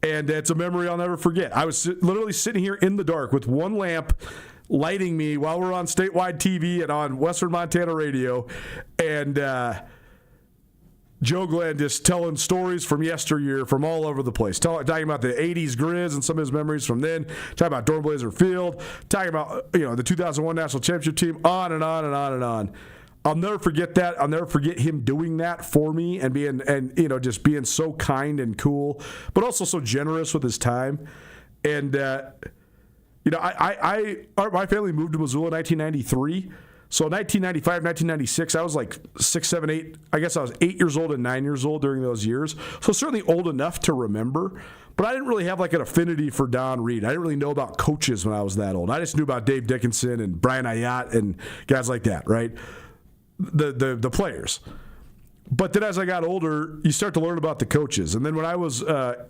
And it's a memory I'll never forget. I was literally sitting here in the dark with one lamp lighting me while we're on statewide TV and on Western Montana radio. And Joe Glenn just telling stories from yesteryear from all over the place. Talking about the 80s Grizz and some of his memories from then. Talking about Dornblazer Field. Talking about the 2001 National Championship team. On and on and on and on. I'll never forget that. I'll never forget him doing that for me and just being so kind and cool, but also so generous with his time. And my family moved to Missoula in 1993. So in 1995, 1996, I was like 6, 7, 8. I guess I was 8 years old and 9 years old during those years. So certainly old enough to remember. But I didn't really have like an affinity for Don Reed. I didn't really know about coaches when I was that old. I just knew about Dave Dickinson and Brian Ayotte and guys like that, right? The players. But then as I got older, you start to learn about the coaches. And then when I was a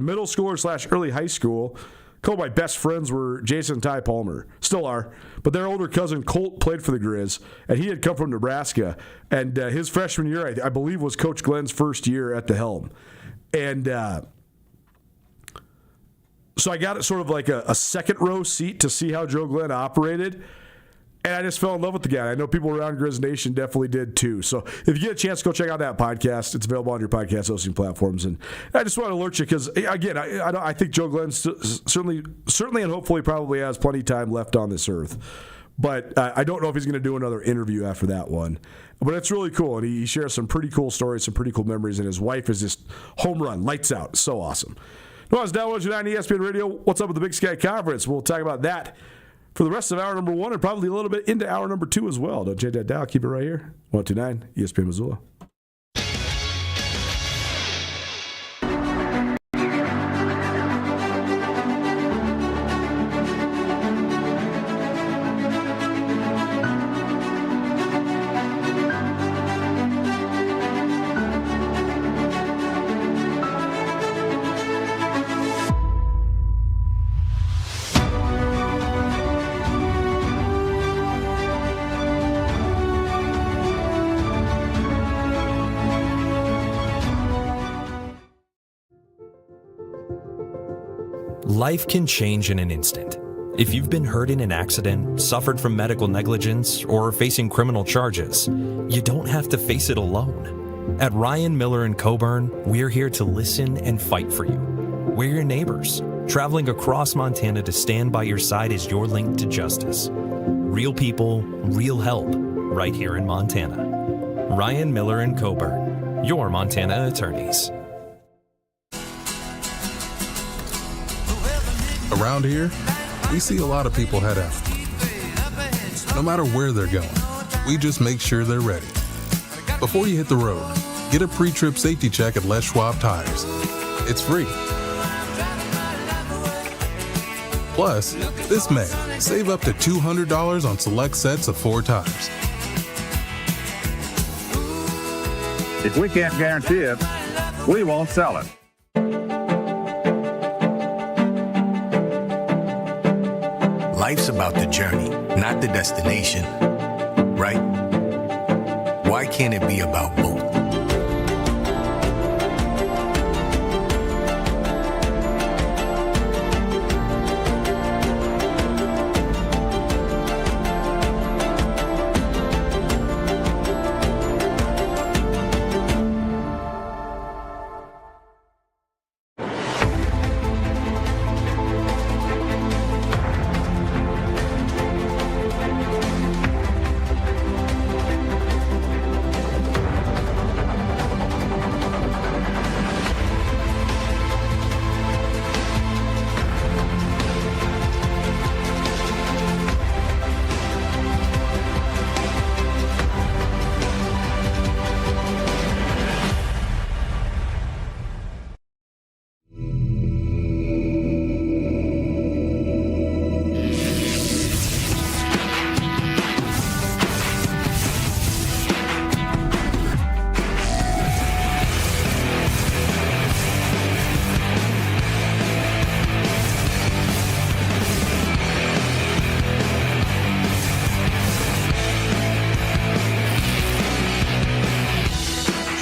middle schooler / early high school, a couple of my best friends were Jason and Ty Palmer, still are, but their older cousin Colt played for the Grizz, and he had come from Nebraska, and his freshman year, I believe, was Coach Glenn's first year at the helm. And so I got sort of like a second row seat to see how Joe Glenn operated, and I just fell in love with the guy. I know people around Grizz Nation definitely did too. So if you get a chance, go check out that podcast. It's available on your podcast hosting platforms. And I just want to alert you because, again, I think Joe Glenn certainly and hopefully probably has plenty of time left on this earth. But I don't know if he's going to do another interview after that one. But it's really cool. And he shares some pretty cool stories, some pretty cool memories. And his wife is just home run, lights out. So awesome. Nuanez Now July on ESPN Radio. What's up with the Big Sky Conference? We'll talk about that for the rest of hour number 1 and probably a little bit into hour number 2 as well. Don't change that dial. Keep it right here. 102.9 ESPN Missoula. Life can change in an instant. If you've been hurt in an accident, suffered from medical negligence, or facing criminal charges, you don't have to face it alone. At Ryan Miller & Coburn, we're here to listen and fight for you. We're your neighbors, traveling across Montana to stand by your side as your link to justice. Real people, real help, right here in Montana. Ryan Miller & Coburn, your Montana attorneys. Around here, we see a lot of people head out. No matter where they're going, we just make sure they're ready. Before you hit the road, get a pre-trip safety check at Les Schwab Tires. It's free. Plus, this May, save up to $200 on select sets of 4 tires. If we can't guarantee it, we won't sell it. Life's about the journey, not the destination, right? Why can't it be about both?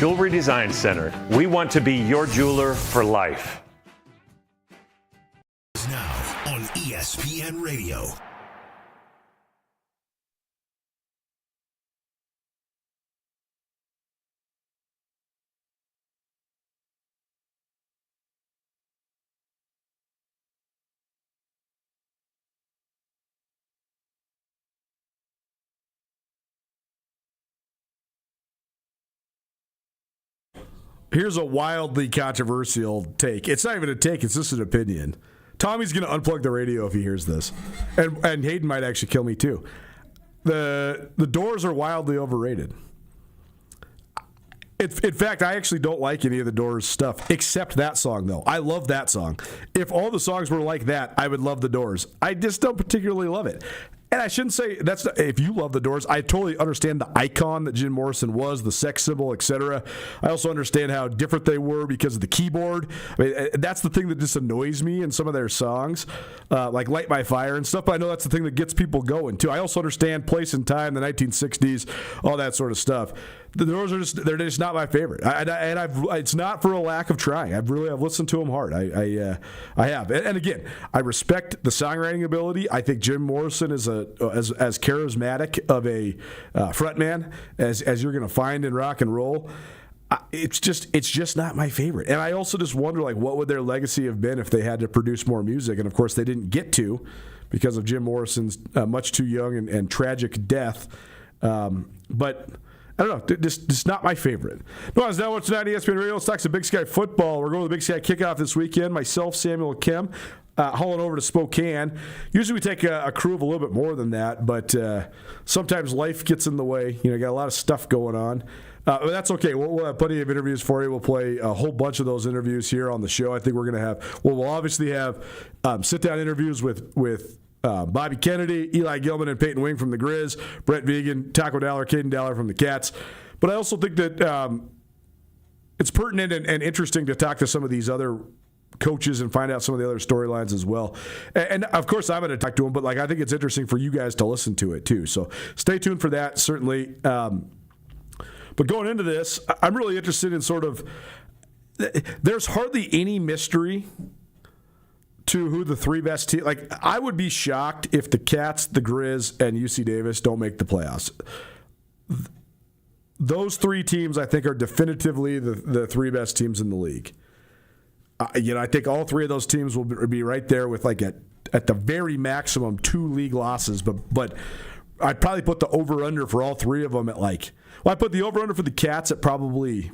Jewelry Design Center. We want to be your jeweler for life. Now on ESPN Radio. Here's a wildly controversial take. It's not even a take, it's just an opinion. Tommy's going to unplug the radio if he hears this. And Hayden might actually kill me too. The Doors are wildly overrated. In fact, I actually don't like any of the Doors stuff, except that song, though. I love that song. If all the songs were like that, I would love the Doors. I just don't particularly love it. And I shouldn't say that's not, if you love the Doors, I totally understand the icon that Jim Morrison was, the sex symbol, etc. I also understand how different they were because of the keyboard. I mean, that's the thing that just annoys me in some of their songs, like Light My Fire and stuff. But I know that's the thing that gets people going, too. I also understand place and time, the 1960s, all that sort of stuff. The Doors are they're just not my favorite. It's not for a lack of trying. I've listened to them hard. I have. And again, I respect the songwriting ability. I think Jim Morrison is as charismatic of a frontman as you're going to find in rock and roll. It's just not my favorite. And I also just wonder, like, what would their legacy have been if they had to produce more music? And of course, they didn't get to because of Jim Morrison's much too young and tragic death. But I don't know, just not my favorite. Nuanez Now tonight, ESPN Radio. Let's talk some Big Sky football. We're going to the Big Sky kickoff this weekend. Myself, Samuel Kim, hauling over to Spokane. Usually we take a crew of a little bit more than that, but sometimes life gets in the way. You know, got a lot of stuff going on. But that's okay. We'll have plenty of interviews for you. We'll play a whole bunch of those interviews here on the show. I think we're going to have, we'll obviously have sit-down interviews with Bobby Kennedy, Eli Gilman, and Peyton Wing from the Grizz, Brett Vegan, Taco Dowler, Caden Dowler from the Cats. But I also think that it's pertinent and interesting to talk to some of these other coaches and find out some of the other storylines as well. And of course, I'm going to talk to them, but I think it's interesting for you guys to listen to it too. So stay tuned for that, certainly. But going into this, I'm really interested in sort of, there's hardly any mystery to who the three best teams. Like, I would be shocked if the Cats, the Grizz, and UC Davis don't make the playoffs. Those three teams, I think, are definitively the three best teams in the league. I think all three of those teams will be right there with, like, at the very maximum 2 league losses. But I'd probably put the over-under for all three of them at, like, I put the over-under for the Cats at probably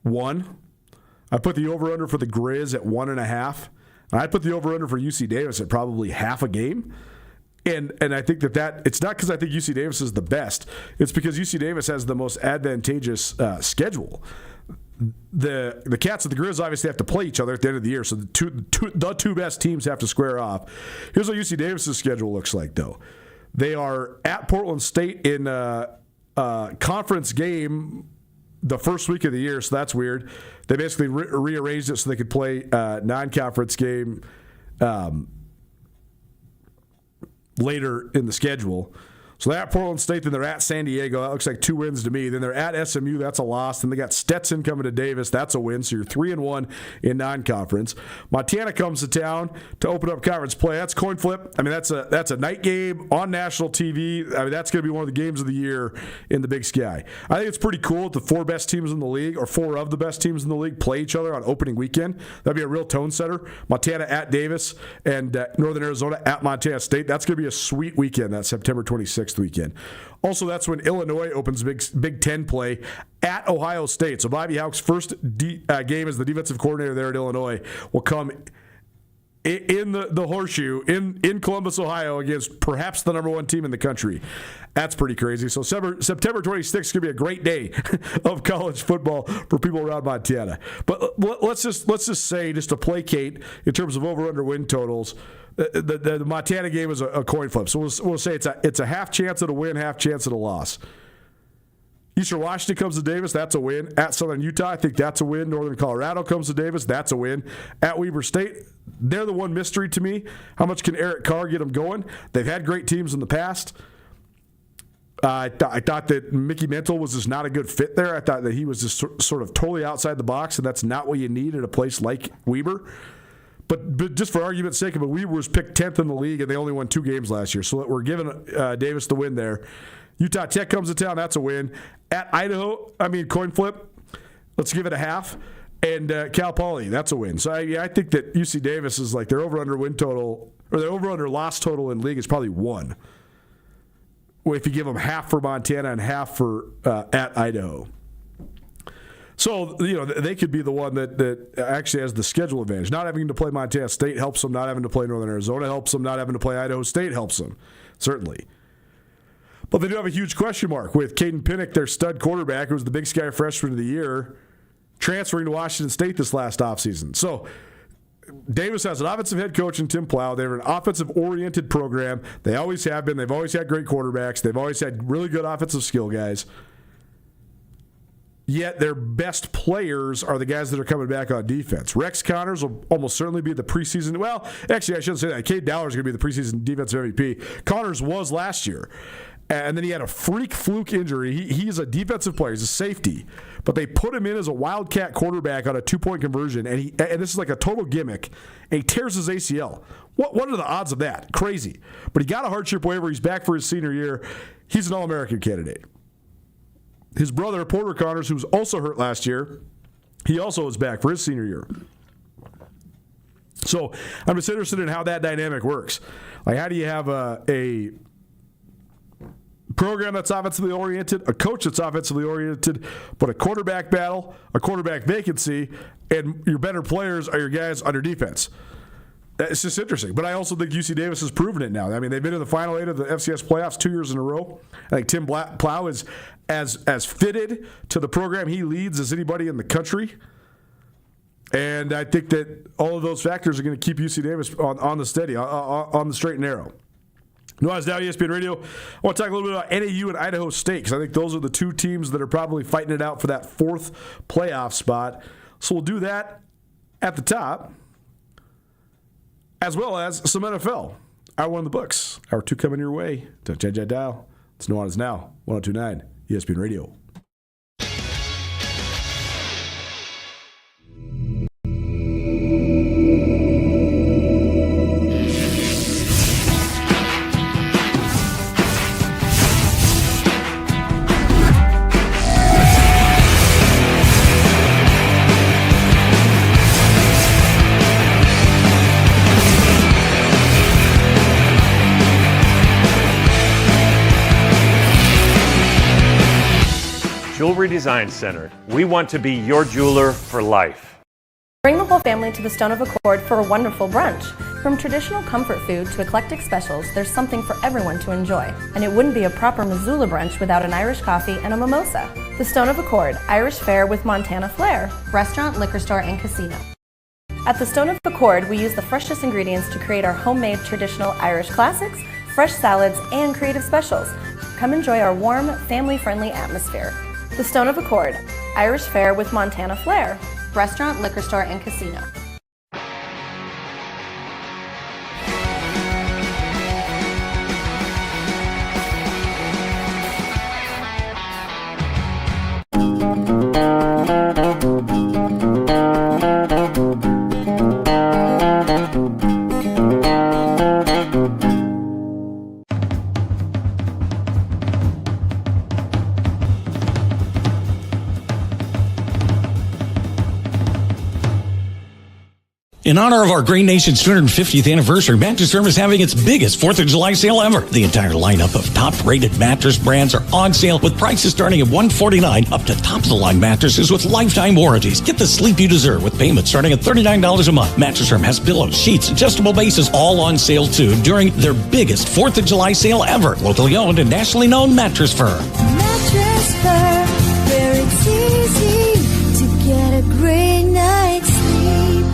1. I put the over-under for the Grizz at 1.5. And I put the over-under for UC Davis at probably half a game. And I think that it's not because I think UC Davis is the best. It's because UC Davis has the most advantageous schedule. The Cats and the Grizz obviously have to play each other at the end of the year, so the two best teams have to square off. Here's what UC Davis's schedule looks like, though. They are at Portland State in a conference game the first week of the year, so that's weird. They basically rearranged it so they could play a non-conference game later in the schedule. So they're at Portland State, then they're at San Diego. That looks like 2 wins to me. Then they're at SMU. That's a loss. Then they got Stetson coming to Davis. That's a win. So you're 3-1 in non-conference. Montana comes to town to open up conference play. That's coin flip. I mean, that's a night game on national TV. I mean, that's going to be one of the games of the year in the Big Sky. I think it's pretty cool that the 4 best teams in the league, or 4 of the best teams in the league, play each other on opening weekend. That'd be a real tone setter. Montana at Davis and Northern Arizona at Montana State. That's going to be a sweet weekend, that September 26th weekend. Also, that's when Illinois opens Big Ten play at Ohio State. So Bobby Hauck's first game as the defensive coordinator there at Illinois will come in the horseshoe in Columbus, Ohio, against perhaps the number 1 team in the country. That's pretty crazy. So September 26th is going to be a great day of college football for people around Montana. But let's just say, just to placate in terms of over/under win totals, the Montana game is a coin flip. So we'll say it's a half chance at a win, half chance at a loss. Eastern Washington comes to Davis, that's a win. At Southern Utah, I think that's a win. Northern Colorado comes to Davis, that's a win. At Weber State, they're the one mystery to me. How much can Eric Carr get them going? They've had great teams in the past. I thought that Mickey Mantle was just not a good fit there. I thought that he was just sort of totally outside the box, and that's not what you need at a place like Weber. But just for argument's sake, Weber was picked 10th in the league, and they only won 2 games last year. So we're giving Davis the win there. Utah Tech comes to town. That's a win. At Idaho, coin flip. Let's give it a half. And Cal Poly, that's a win. So I think that UC Davis is like their over-under win total, or their over-under loss total in league is probably 1. Well, if you give them half for Montana and half for at Idaho. So, they could be the one that actually has the schedule advantage. Not having to play Montana State helps them. Not having to play Northern Arizona helps them. Not having to play Idaho State helps them, certainly. But they do have a huge question mark with Caden Pinnock, their stud quarterback, who was the Big Sky Freshman of the Year, transferring to Washington State this last offseason. So Davis has an offensive head coach in Tim Plow. They're an offensive-oriented program. They always have been. They've always had great quarterbacks. They've always had really good offensive skill guys. Yet their best players are the guys that are coming back on defense. Rex Connors will almost certainly be the preseason. Well, actually, I shouldn't say that. Cade Dowler is going to be the preseason defensive MVP. Connors was last year. And then he had a freak fluke injury. He's a defensive player. He's a safety. But they put him in as a wildcat quarterback on a 2-point conversion. And this is like a total gimmick. And he tears his ACL. What are the odds of that? Crazy. But he got a hardship waiver. He's back for his senior year. He's an All-American candidate. His brother, Porter Connors, who was also hurt last year, he also is back for his senior year. So I'm just interested in how that dynamic works. Like, how do you have a program that's offensively oriented, a coach that's offensively oriented, but a quarterback battle, a quarterback vacancy, and your better players are your guys under defense? It's just interesting. But I also think UC Davis has proven it now. They've been in the Final 8 of the FCS playoffs 2 years in a row. I think Tim Plow is as fitted to the program he leads as anybody in the country. And I think that all of those factors are going to keep UC Davis on the steady, on the straight and narrow. Nuanez Now, ESPN Radio. I want to talk a little bit about NAU and Idaho State, because I think those are the 2 teams that are probably fighting it out for that 4th playoff spot. So we'll do that at the top, as well as some NFL. Hour 1 in the books. Hour 2 coming your way. Don't change that dial. It's Nuanez Now, 102.9 ESPN Radio. Jewelry Design Center. We want to be your jeweler for life. Bring the whole family to the Stone of Accord for a wonderful brunch. From traditional comfort food to eclectic specials, there's something for everyone to enjoy. And it wouldn't be a proper Missoula brunch without an Irish coffee and a mimosa. The Stone of Accord, Irish fare with Montana flair. Restaurant, liquor store, and casino. At the Stone of Accord, we use the freshest ingredients to create our homemade traditional Irish classics, fresh salads, and creative specials. Come enjoy our warm, family-friendly atmosphere. The Stone of Accord, Irish fare with Montana flair. Restaurant, liquor store, and casino. In honor of our great nation's 250th anniversary, Mattress Firm is having its biggest 4th of July sale ever. The entire lineup of top-rated mattress brands are on sale with prices starting at $149 up to top-of-the-line mattresses with lifetime warranties. Get the sleep you deserve with payments starting at $39 a month. Mattress Firm has pillows, sheets, adjustable bases, all on sale too during their biggest 4th of July sale ever. Locally owned and nationally known Mattress Firm. Mattress Firm, where it's easy to get a great night's sleep.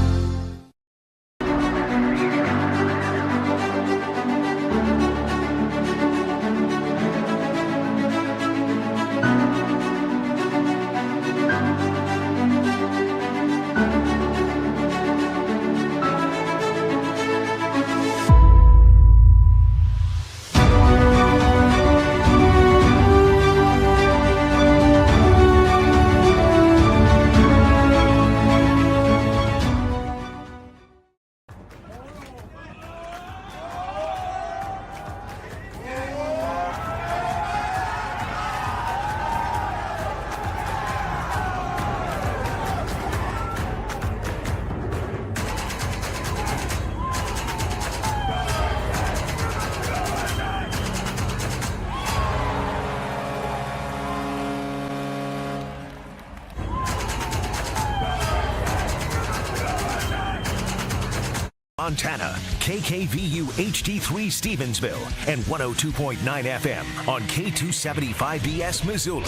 Montana, KKVU HD3 Stevensville, and 102.9 FM on K275BS Missoula.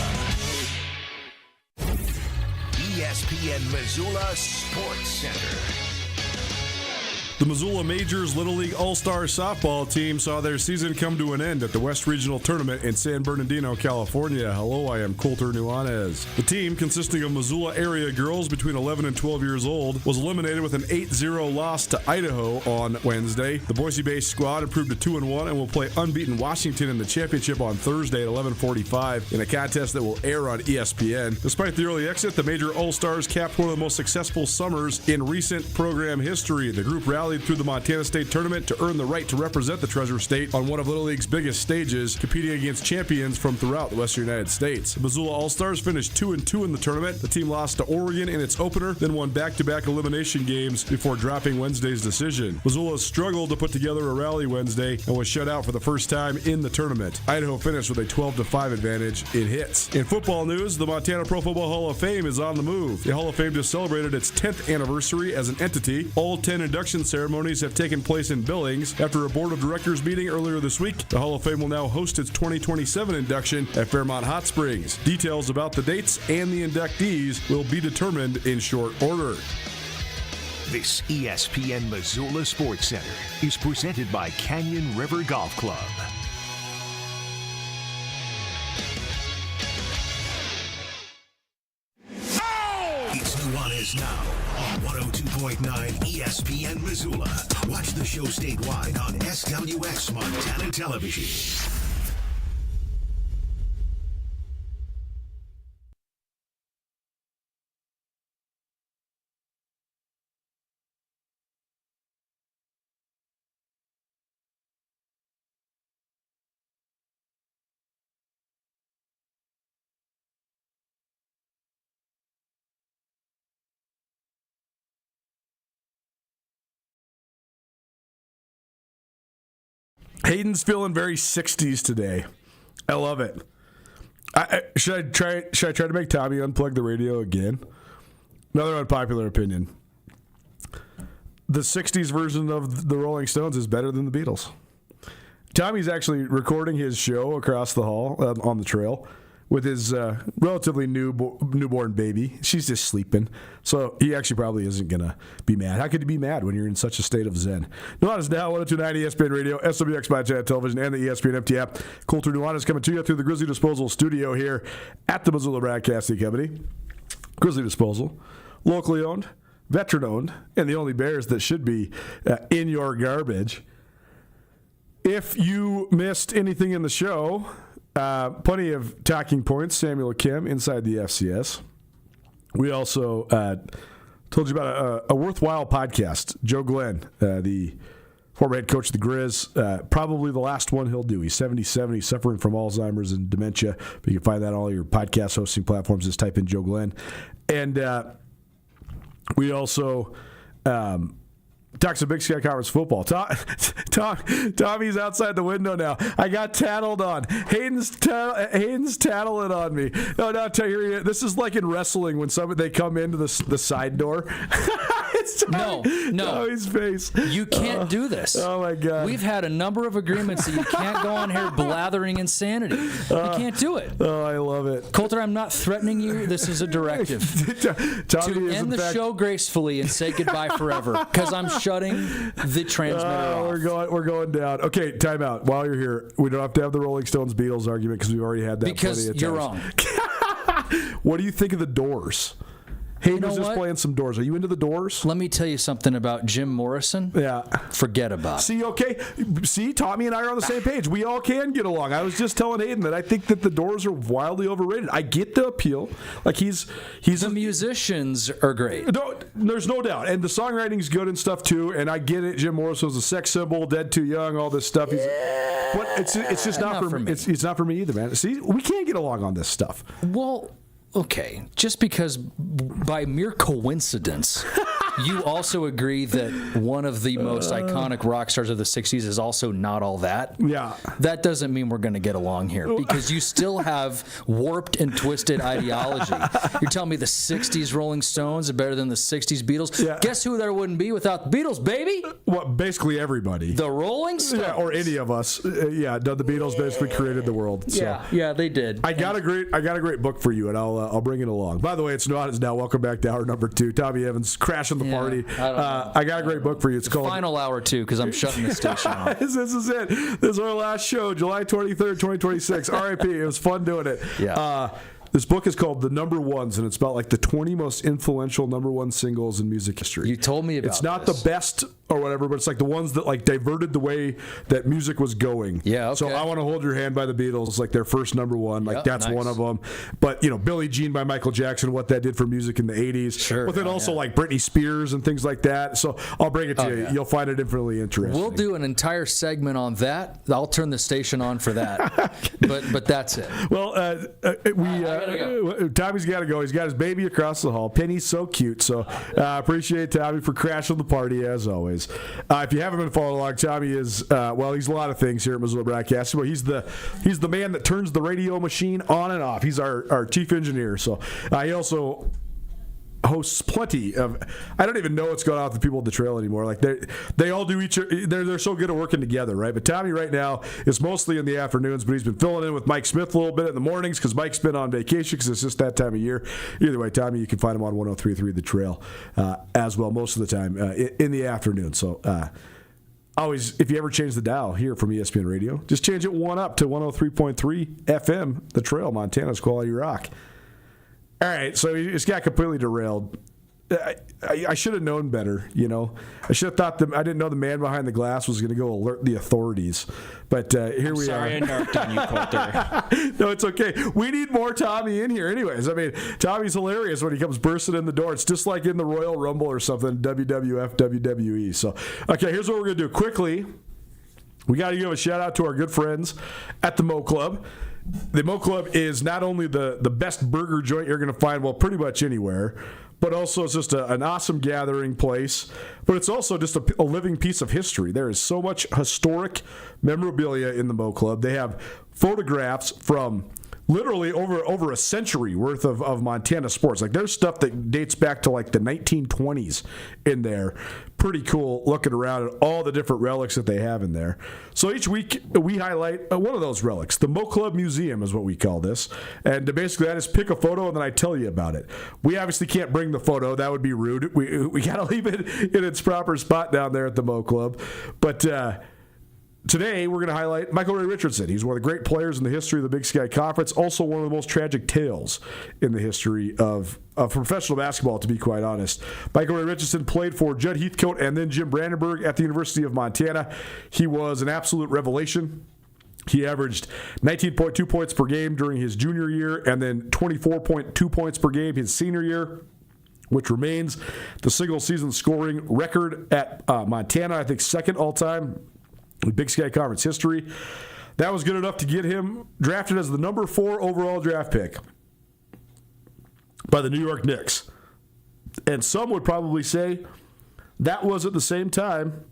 ESPN Missoula Sports Center. The Missoula Majors Little League All-Star softball team saw their season come to an end at the West Regional Tournament in San Bernardino, California. Hello, I am Colter Nuanez. The team, consisting of Missoula area girls between 11 and 12 years old, was eliminated with an 8-0 loss to Idaho on Wednesday. The Boise-based squad improved to 2-1 and will play unbeaten Washington in the championship on Thursday at 11:45 in a contest that will air on ESPN. Despite the early exit, the Major All-Stars capped one of the most successful summers in recent program history. The group rallied through the Montana State Tournament to earn the right to represent the Treasure State on one of Little League's biggest stages, competing against champions from throughout the Western United States. The Missoula All-Stars finished 2-2 in the tournament. The team lost to Oregon in its opener, then won back-to-back elimination games before dropping Wednesday's decision. Missoula struggled to put together a rally Wednesday and was shut out for the first time in the tournament. Idaho finished with a 12-5 advantage in hits. In football news, the Montana Pro Football Hall of Fame is on the move. The Hall of Fame just celebrated its 10th anniversary as an entity. All 10 induction ceremonies have taken place in Billings. After a board of directors meeting earlier this week, the Hall of Fame will now host its 2027 induction at Fairmont Hot Springs. Details about the dates and the inductees will be determined in short order. This ESPN Missoula Sports Center is presented by Canyon River Golf Club. It's Nuanez Now on 102.9 ESPN Missoula. Watch the show statewide on SWX Montana Television. Hayden's feeling very 60s today. I love it. Should I try to make Tommy unplug the radio again? Another unpopular opinion. The 60s version of the Rolling Stones is better than the Beatles. Tommy's actually recording his show across the hall on the trail with his relatively newborn baby. She's just sleeping. So he actually probably isn't going to be mad. How could you be mad when you're in such a state of zen? Nuanez Now, 102.9 ESPN Radio, SWX Montana Television, and the ESPN MT app. Colter Nuanez coming to you through the Grizzly Disposal studio here at the Missoula Broadcasting Company. Grizzly Disposal, locally owned, veteran owned, and the only Bears that should be in your garbage. If you missed anything in the show, plenty of talking points. Samuel Kim inside the FCS. We also told you about a worthwhile podcast. Joe Glenn, the former head coach of the Grizz, probably the last one he'll do. He's 77. He's suffering from Alzheimer's and dementia. But you can find that on all your podcast hosting platforms. Just type in Joe Glenn. And we also talk some Big Sky Conference football. Tommy's outside the window now. I got tattled on. Hayden's tattling on me. No, not Tahiri. This is like in wrestling when they come into the side door. It's No. Tommy's face. You can't do this. Oh my God. We've had a number of agreements that you can't go on here blathering insanity. You can't do it. Oh, I love it. Colter, I'm not threatening you. This is a directive. Tommy to is, end the show gracefully and say goodbye forever, because I'm shutting the transmitter off. We're going down. Okay, time out. While you're here, we don't have to have the Rolling Stones Beatles argument because we already had that. Because plenty of you're times. wrong. What do you think of the Doors? Hayden was just what? playing some Doors. Are you into the Doors? Let me tell you something about Jim Morrison. Yeah. Forget about it. See, okay. See, Tommy and I are on the same page. We all can get along. I was just telling Hayden that I think that the Doors are wildly overrated. I get the appeal. Like he's the musicians are great. No, there's no doubt. And the songwriting's good and stuff too. And I get it. Jim Morrison was a sex symbol, dead too young, all this stuff. But it's just not for me. It's not for me either, man. See, we can't get along on this stuff. Well, okay, just because by mere coincidence You also agree that one of the most iconic rock stars of the 60s is also not all that? Yeah. That doesn't mean we're going to get along here because you still have warped and twisted ideology. You're telling me the 60s Rolling Stones are better than the 60s Beatles? Yeah. Guess who there wouldn't be without the Beatles, baby? Well, basically everybody. The Rolling Stones. Yeah, or any of us. The Beatles basically created the world. So. Yeah, they did. I got a great book for you, and I'll bring it along. By the way, it's Nuanez Now. Welcome back to hour number 2. Tommy Evans crashing the party. I got a great book for you. It's called Final Hour 2 because I'm shutting the station off. This is it. This is our last show, July 23rd, 2026. RIP. It was fun doing it. Yeah. This book is called The Number Ones, and it's about like the 20 most influential number one singles in music history. You told me about It's not this. the best or whatever, but it's like the ones that like diverted the way that music was going. Yeah, okay. So I Want to Hold Your Hand by the Beatles is like their first number one. Like that's nice. one of them. But, Billie Jean by Michael Jackson, what that did for music in the 80s. Sure. But then also like Britney Spears and things like that. So I'll bring it to you. Yeah. You'll find it infinitely interesting. We'll do an entire segment on that. I'll turn the station on for that. but that's it. Well, Tommy's got to go. He's got his baby across the hall. Penny's so cute. So appreciate Tommy for crashing the party as always. If you haven't been following along, Tommy is he's a lot of things here at Missoula Broadcasting. Well, he's the man that turns the radio machine on and off. He's our chief engineer. So he also hosts plenty of. I don't even know what's going on with the people at the trail anymore. Like they all do they're so good at working together, right? But Tommy right now is mostly in the afternoons, but he's been filling in with Mike Smith a little bit in the mornings because Mike's been on vacation because it's just that time of year. Either way, Tommy, you can find him on 103.3 The Trail as well most of the time in the afternoon. So always, if you ever change the dial here from ESPN Radio, just change it one up to 103.3 FM The Trail, Montana's quality rock. All right, so it's got completely derailed. I should have known better, I should have thought I didn't know the man behind the glass was going to go alert the authorities. But here we are. Sorry I narked on you, Coulter. No, it's okay. We need more Tommy in here anyways. I mean, Tommy's hilarious when he comes bursting in the door. It's just like in the Royal Rumble or something, WWF, WWE. So, okay, here's what we're going to do. Quickly, we got to give a shout-out to our good friends at the Mo Club. The Mo Club is not only the best burger joint you're going to find, pretty much anywhere, but also it's just an awesome gathering place. But it's also just a living piece of history. There is so much historic memorabilia in the Mo Club. They have photographs from literally over a century worth of Montana sports. Like there's stuff that dates back to like the 1920s in there. Pretty cool looking around at all the different relics that they have in there. So each week we highlight one of those relics. The Mo Club Museum is what we call this. And basically I just pick a photo and then I tell you about it. We obviously can't bring the photo. That would be rude. We got to leave it in its proper spot down there at the Mo Club. But today, we're going to highlight Michael Ray Richardson. He's one of the great players in the history of the Big Sky Conference, also one of the most tragic tales in the history of professional basketball, to be quite honest. Michael Ray Richardson played for Judd Heathcote and then Jim Brandenburg at the University of Montana. He was an absolute revelation. He averaged 19.2 points per game during his junior year and then 24.2 points per game his senior year, which remains the single-season scoring record at Montana, I think second all-time in Big Sky Conference history. That was good enough to get him drafted as the number 4 overall draft pick by the New York Knicks. And some would probably say that was at the same time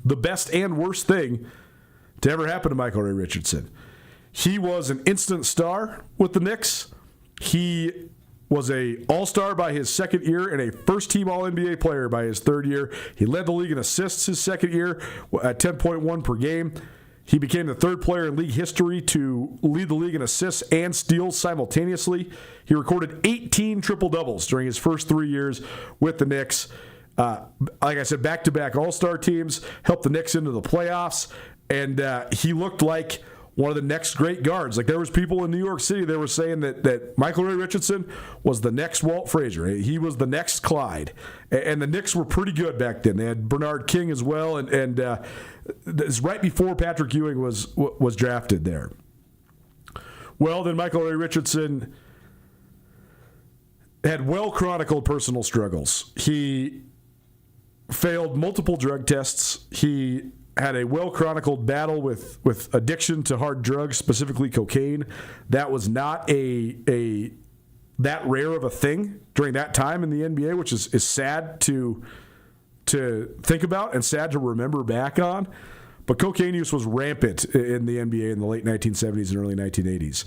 the best and worst thing to ever happen to Michael Ray Richardson. He was an instant star with the Knicks. He was a all-star by his second year and a first-team All-NBA player by his third year. He led the league in assists his second year at 10.1 per game. He became the third player in league history to lead the league in assists and steals simultaneously. He recorded 18 triple-doubles during his first 3 years with the Knicks. Like I said, back-to-back all-star teams, helped the Knicks into the playoffs, and he looked like one of the next great guards. Like there was people in New York City that were saying that Michael Ray Richardson was the next Walt Frazier. He was the next Clyde. And the Knicks were pretty good back then. They had Bernard King as well, and this right before Patrick Ewing was drafted there. Well, then Michael Ray Richardson had well-chronicled personal struggles. He failed multiple drug tests. He had a well-chronicled battle with addiction to hard drugs, specifically cocaine. That was not the that rare of a thing during that time in the NBA, which is sad to think about and sad to remember back on. But cocaine use was rampant in the NBA in the late 1970s and early 1980s.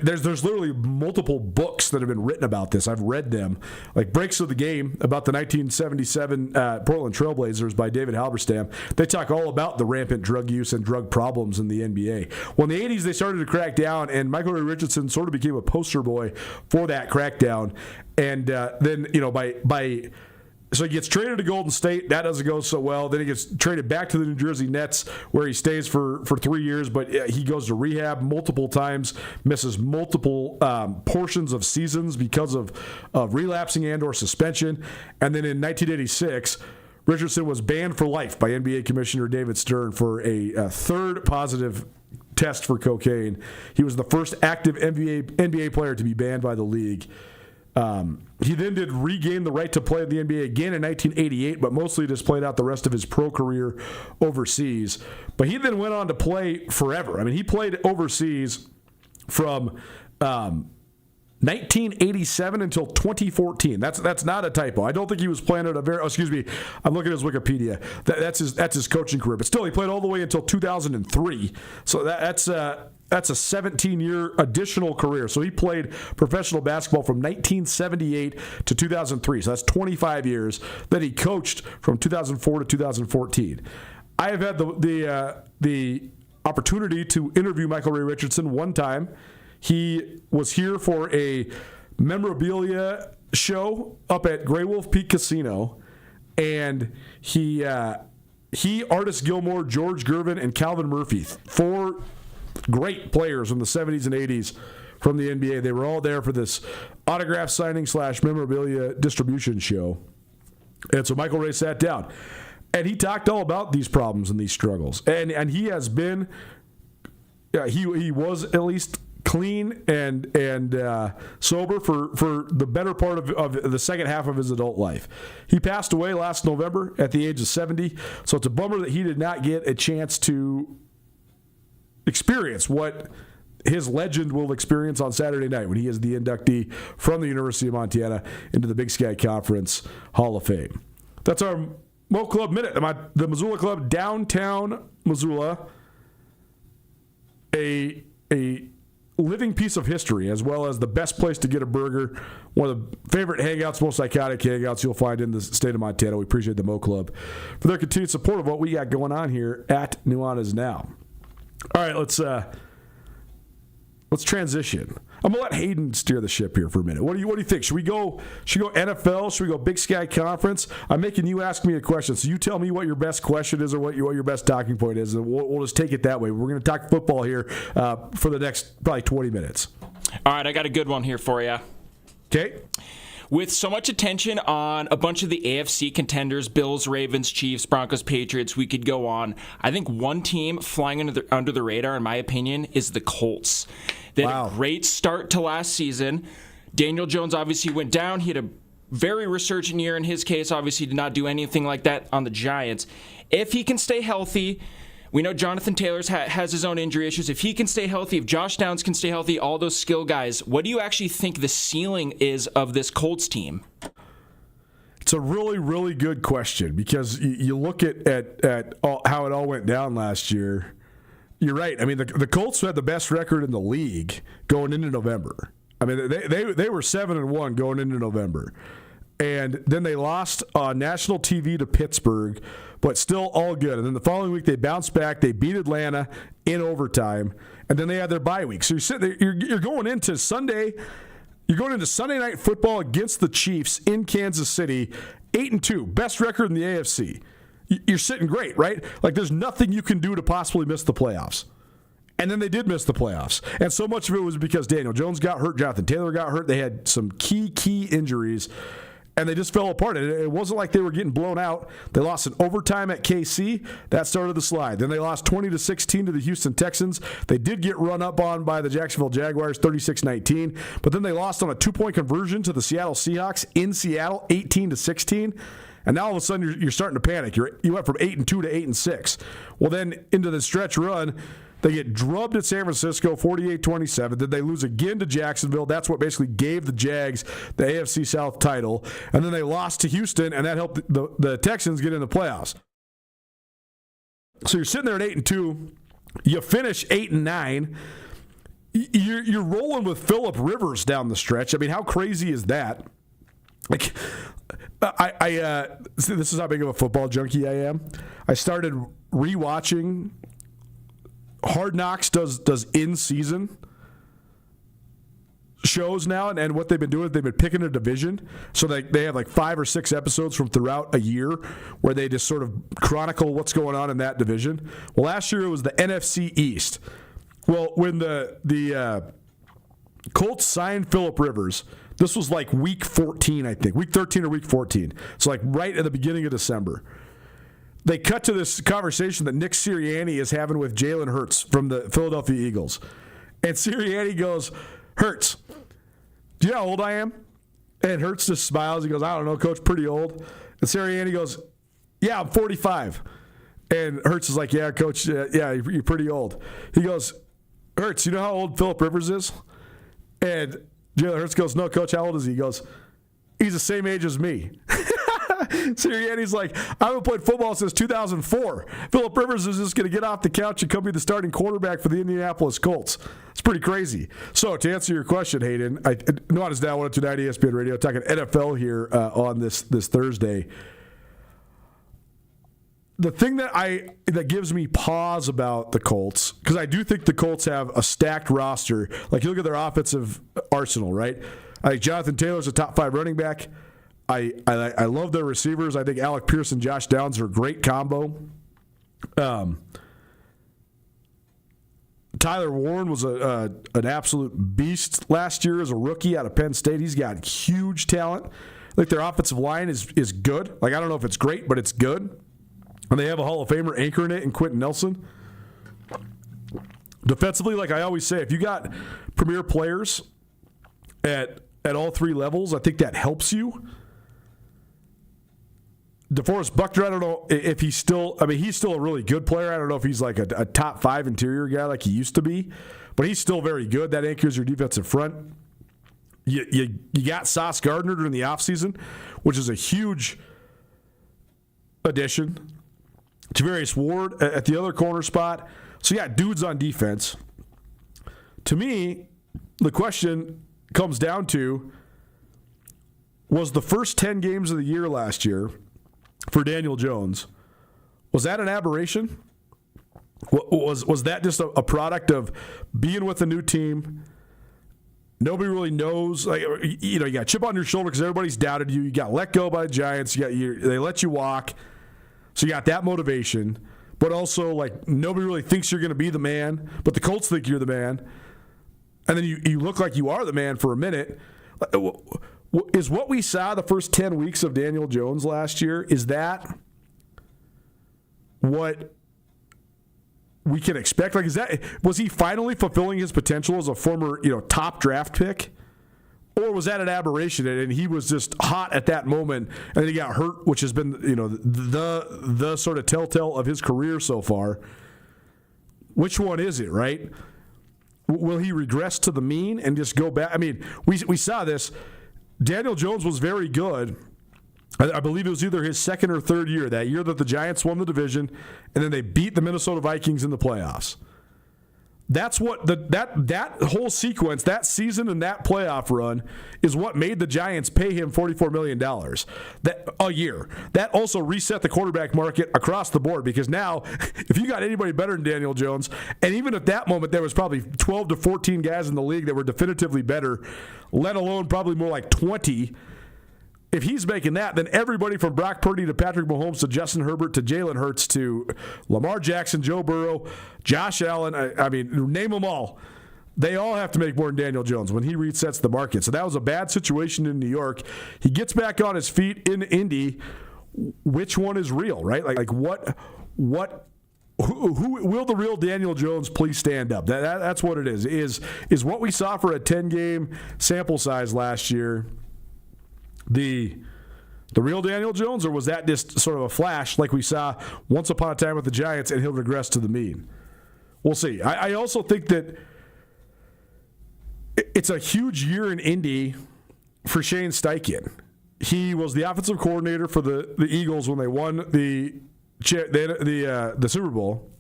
There's literally multiple books that have been written about this. I've read them, like Breaks of the Game about the 1977 Portland Trailblazers by David Halberstam. They talk all about the rampant drug use and drug problems in the NBA. Well, in the 80s, they started to crack down, and Michael Ray Richardson sort of became a poster boy for that crackdown. And then, so he gets traded to Golden State. That doesn't go so well. Then he gets traded back to the New Jersey Nets, where he stays for 3 years. But he goes to rehab multiple times, misses multiple portions of seasons because of relapsing and or suspension. And then in 1986, Richardson was banned for life by NBA Commissioner David Stern for a third positive test for cocaine. He was the first active NBA player to be banned by the league. He then did regain the right to play in the NBA again in 1988, but mostly just played out the rest of his pro career overseas. But he then went on to play forever. I mean, he played overseas from 1987 until 2014. That's not a typo. I don't think he was playing at a very. Oh, excuse me. I'm looking at his Wikipedia. That's his coaching career. But still, he played all the way until 2003. So that's a 17-year additional career. So he played professional basketball from 1978 to 2003. So that's 25 years. Then he coached from 2004 to 2014. I have had the opportunity to interview Michael Ray Richardson one time. He was here for a memorabilia show up at Grey Wolf Peak Casino, and he Artis Gilmore, George Gervin, and Calvin Murphy, 4 great players from the 70s and 80s from the NBA. They were all there for this autograph signing / memorabilia distribution show. And so Michael Ray sat down, and he talked all about these problems and these struggles. And he has been, he was at least clean and sober for the better part of the second half of his adult life. He passed away last November at the age of 70, so it's a bummer that he did not get a chance to experience what his legend will experience on Saturday night when he is the inductee from the University of Montana into the Big Sky Conference Hall of Fame. That's our Mo Club Minute. The Missoula Club, downtown Missoula, a living piece of history, as well as the best place to get a burger, one of the favorite hangouts, most iconic hangouts you'll find in the state of Montana. We appreciate the Mo Club for their continued support of what we got going on here at Nuanez Now. All right, let's transition. I'm gonna let Hayden steer the ship here for a minute. What do you think? Should we go NFL? Should we go Big Sky Conference? I'm making you ask me a question, so you tell me what your best question is or what your best talking point is, and we'll just take it that way. We're going to talk football here for the next probably 20 minutes. All right, I got a good one here for you. Okay. With so much attention on a bunch of the AFC contenders, Bills, Ravens, Chiefs, Broncos, Patriots, we could go on. I think one team flying under the radar, in my opinion, is the Colts. They had a great start to last season. Daniel Jones obviously went down. He had a very resurgent year in his case. Obviously did not do anything like that on the Giants. If he can stay healthy, we know Jonathan Taylor has his own injury issues. If he can stay healthy, if Josh Downs can stay healthy, all those skill guys, what do you actually think the ceiling is of this Colts team? It's a really, really good question because you look at how it all went down last year. You're right. I mean, the Colts had the best record in the league going into November. I mean, they were 7-1 going into November. And then they lost on national TV to Pittsburgh, but still all good. And then the following week they bounced back. They beat Atlanta in overtime, and then they had their bye week. So you're sitting there, you're going into Sunday. You're going into Sunday Night Football against the Chiefs in Kansas City, 8-2, best record in the AFC. You're sitting great, right? Like there's nothing you can do to possibly miss the playoffs. And then they did miss the playoffs. And so much of it was because Daniel Jones got hurt, Jonathan Taylor got hurt. They had some key injuries. And they just fell apart. And it wasn't like they were getting blown out. They lost in overtime at KC. That started the slide. Then they lost 20-16 to the Houston Texans. They did get run up on by the Jacksonville Jaguars, 36-19. But then they lost on a 2-point conversion to the Seattle Seahawks in Seattle, 18-16. And now all of a sudden you're starting to panic. You went from 8-2 to 8-6. Well, then into the stretch run, They get drubbed at San Francisco, 48-27. Then they lose again to Jacksonville. That's what basically gave the Jags the AFC South title. And then they lost to Houston, and that helped the Texans get in the playoffs. So you're sitting there at 8-2. You finish 8-9. You're rolling with Phillip Rivers down the stretch. I mean, how crazy is that? Like, this is how big of a football junkie I am. I started rewatching. Hard Knocks does in-season shows now, and what they've been doing is they've been picking a division. So they have like 5 or 6 episodes from throughout a year where they just sort of chronicle what's going on in that division. Well, last year it was the NFC East. Well, when the Colts signed Phillip Rivers, this was like week 14, I think. Week 13 or week 14. So like right at the beginning of December. They cut to this conversation that Nick Sirianni is having with Jalen Hurts from the Philadelphia Eagles. And Sirianni goes, Hurts, do you know how old I am? And Hurts just smiles. He goes, I don't know, Coach, pretty old. And Sirianni goes, yeah, I'm 45. And Hurts is like, yeah, Coach, yeah, you're pretty old. He goes, Hurts, you know how old Phillip Rivers is? And Jalen Hurts goes, no, Coach, how old is he? He goes, he's the same age as me. Sirianni's like, I haven't played football since 2004. Phillip Rivers is just going to get off the couch and come be the starting quarterback for the Indianapolis Colts. It's pretty crazy. So to answer your question, Hayden, Nuanez Now 102.9 ESPN Radio, talking NFL here on this Thursday. The thing that gives me pause about the Colts, because I do think the Colts have a stacked roster. Like, you look at their offensive arsenal, right? I think Jonathan Taylor's a top 5 running back. I love their receivers. I think Alec Pierce and Josh Downs are a great combo. Tyler Warren was an absolute beast last year as a rookie out of Penn State. He's got huge talent. I think their offensive line is good. Like, I don't know if it's great, but it's good. And they have a Hall of Famer anchoring it in Quentin Nelson. Defensively, like I always say, if you got premier players at all 3 levels, I think that helps you. DeForest Buckner, I don't know if he's still – I mean, he's still a really good player. I don't know if he's like a top 5 interior guy like he used to be, but he's still very good. That anchors your defensive front. You got Sauce Gardner during the offseason, which is a huge addition. Tavarius Ward at the other corner spot. So you got dudes on defense. To me, the question comes down to, was the first 10 games of the year last year – for Daniel Jones, was that an aberration? Was that just a product of being with a new team? Nobody really knows. Like, you got a chip on your shoulder because everybody's doubted you. You got let go by the Giants. They let you walk. So you got that motivation. But also, like, nobody really thinks you're going to be the man, but the Colts think you're the man. And then you look like you are the man for a minute. Is what we saw the first 10 weeks of Daniel Jones last year, is that what we can expect? Like, was he finally fulfilling his potential as a former, top draft pick? Or was that an aberration and he was just hot at that moment and then he got hurt, which has been, the sort of telltale of his career so far? Which one is it, right? Will he regress to the mean and just go back? I mean, we saw this. Daniel Jones was very good. I believe it was either his second or third year, that year that the Giants won the division, and then they beat the Minnesota Vikings in the playoffs. That's what that whole sequence, that season and that playoff run is what made the Giants pay him $44 million a year. That also reset the quarterback market across the board, because now if you got anybody better than Daniel Jones, and even at that moment there was probably 12 to 14 guys in the league that were definitively better, let alone probably more like 20. If he's making that, then everybody from Brock Purdy to Patrick Mahomes to Justin Herbert to Jalen Hurts to Lamar Jackson, Joe Burrow, Josh Allen, I mean, name them all. They all have to make more than Daniel Jones when he resets the market. So that was a bad situation in New York. He gets back on his feet in Indy. Which one is real, right? Like what? Who will the real Daniel Jones please stand up? That's what it is. Is what we saw for a 10-game sample size last year the real Daniel Jones, or was that just sort of a flash like we saw once upon a time with the Giants and he'll regress to the mean? We'll see. I also think that it's a huge year in Indy for Shane Steichen. He was the offensive coordinator for the Eagles when they won the Super Bowl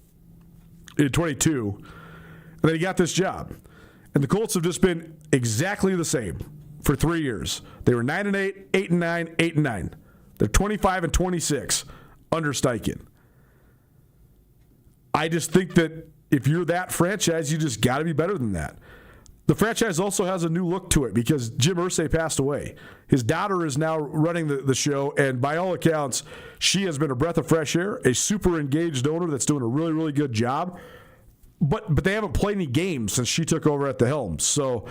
in 22, and then he got this job. And the Colts have just been exactly the same for 3 years. They were 9-8, 8-9, 8-9. They're 25-26 under Steichen. I just think that if you're that franchise, you just got to be better than that. The franchise also has a new look to it because Jim Irsay passed away. His daughter is now running the show, and by all accounts, she has been a breath of fresh air, a super engaged owner that's doing a really, really good job. But they haven't played any games since she took over at the helm. So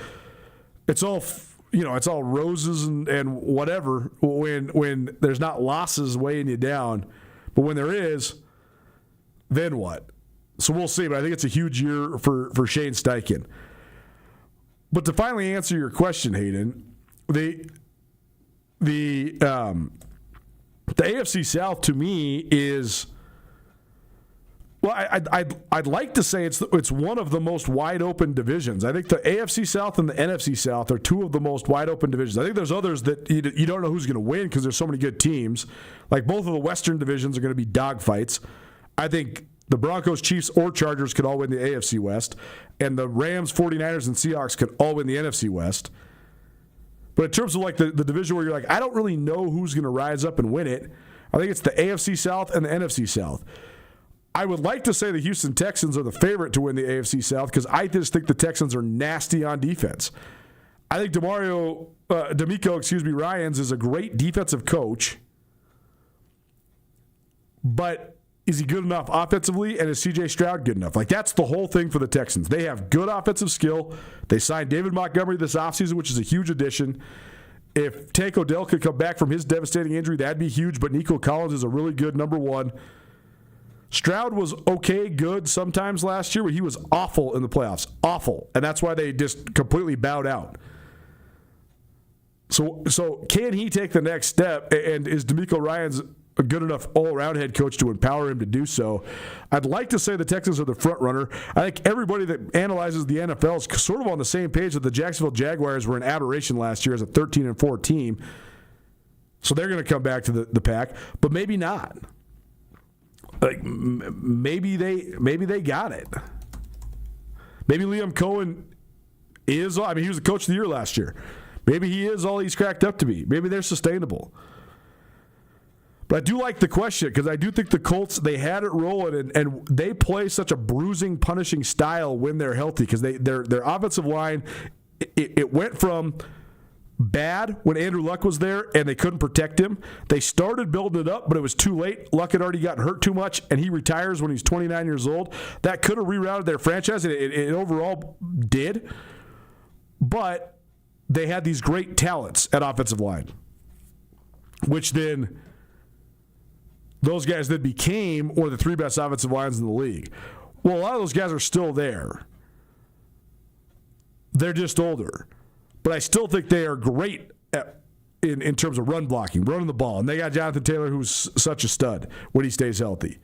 it's all it's all roses and whatever when there's not losses weighing you down. But when there is, then what? So we'll see. But I think it's a huge year for Shane Steichen. But to finally answer your question, Hayden, the AFC South to me is, well, I'd like to say it's one of the most wide open divisions. I think the AFC South and the NFC South are two of the most wide open divisions. I think there's others that you don't know who's going to win because there's so many good teams. Like both of the Western divisions are going to be dogfights. I think the Broncos, Chiefs, or Chargers could all win the AFC West, and the Rams, 49ers, and Seahawks could all win the NFC West. But in terms of like the division where you're like, I don't really know who's going to rise up and win it, I think it's the AFC South and the NFC South. I would like to say the Houston Texans are the favorite to win the AFC South because I just think the Texans are nasty on defense. I think DeMeco Ryans is a great defensive coach, but is he good enough offensively, and is C.J. Stroud good enough? Like, that's the whole thing for the Texans. They have good offensive skill. They signed David Montgomery this offseason, which is a huge addition. If Tank Odell could come back from his devastating injury, that'd be huge, but Nico Collins is a really good number one. Stroud was okay, good sometimes last year, but he was awful in the playoffs. Awful. And that's why they just completely bowed out. So can he take the next step, and is DeMeco Ryans a good enough all-around head coach to empower him to do so? I'd like to say the Texans are the front runner. I think everybody that analyzes the NFL is sort of on the same page that the Jacksonville Jaguars were an aberration last year as a 13-4 team. So they're going to come back to the pack, but maybe not. Like maybe they got it. Maybe Liam Cohen is. I mean, he was the coach of the year last year. Maybe he is all he's cracked up to be. Maybe they're sustainable. But I do like the question because I do think the Colts, they had it rolling, and they play such a bruising, punishing style when they're healthy because their offensive line, it went from bad when Andrew Luck was there and they couldn't protect him. They started building it up, but it was too late. Luck had already gotten hurt too much, and he retires when he's 29 years old. That could have rerouted their franchise, and it overall did. But they had these great talents at offensive line, which then those guys that became one of the three best offensive lines in the league. Well, a lot of those guys are still there. They're just older. But I still think they are great in terms of run blocking, running the ball. And they got Jonathan Taylor, who's such a stud when he stays healthy.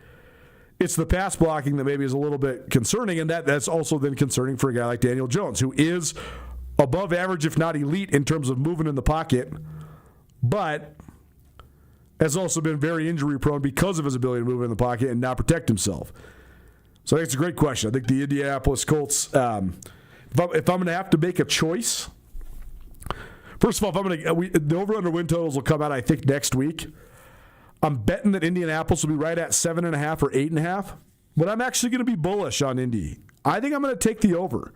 It's the pass blocking that maybe is a little bit concerning, and that's also then concerning for a guy like Daniel Jones, who is above average, if not elite, in terms of moving in the pocket, but has also been very injury-prone because of his ability to move in the pocket and not protect himself. So I think it's a great question. I think the Indianapolis Colts, if I'm going to have to make a choice, first of all, the over-under win totals will come out, I think, next week. I'm betting that Indianapolis will be right at 7.5 or 8.5, but I'm actually going to be bullish on Indy. I think I'm going to take the over.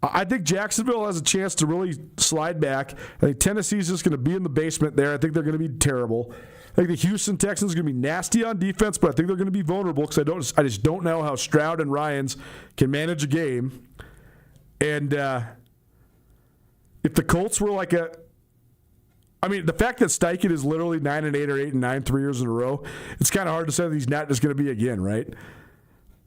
I think Jacksonville has a chance to really slide back. I think Tennessee's just going to be in the basement there. I think they're going to be terrible. I think the Houston Texans are going to be nasty on defense, but I think they're going to be vulnerable because I just don't know how Stroud and Ryans can manage a game. And if the Colts were like the fact that Steichen is literally 9-8 or 8-9 3 years in a row, it's kind of hard to say that he's not just going to be again, right?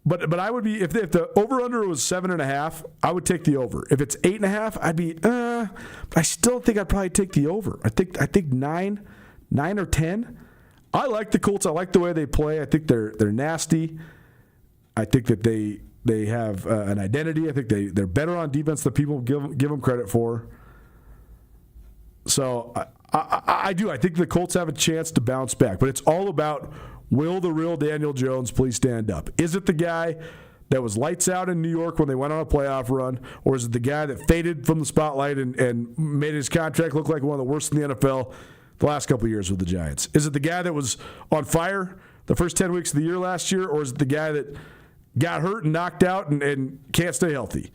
But I would be, if the over-under was 7.5, I would take the over. If it's 8.5, I'd be, but I still think I'd probably take the over. I think 9 or 10. I like the Colts. I like the way they play. I think they're nasty. I think that they They have an identity. I think they're better on defense than people give them credit for. So I do. I think the Colts have a chance to bounce back. But it's all about, will the real Daniel Jones please stand up? Is it the guy that was lights out in New York when they went on a playoff run, or is it the guy that faded from the spotlight and made his contract look like one of the worst in the NFL the last couple of years with the Giants? Is it the guy that was on fire the first 10 weeks of the year last year, or is it the guy that got hurt and knocked out and can't stay healthy?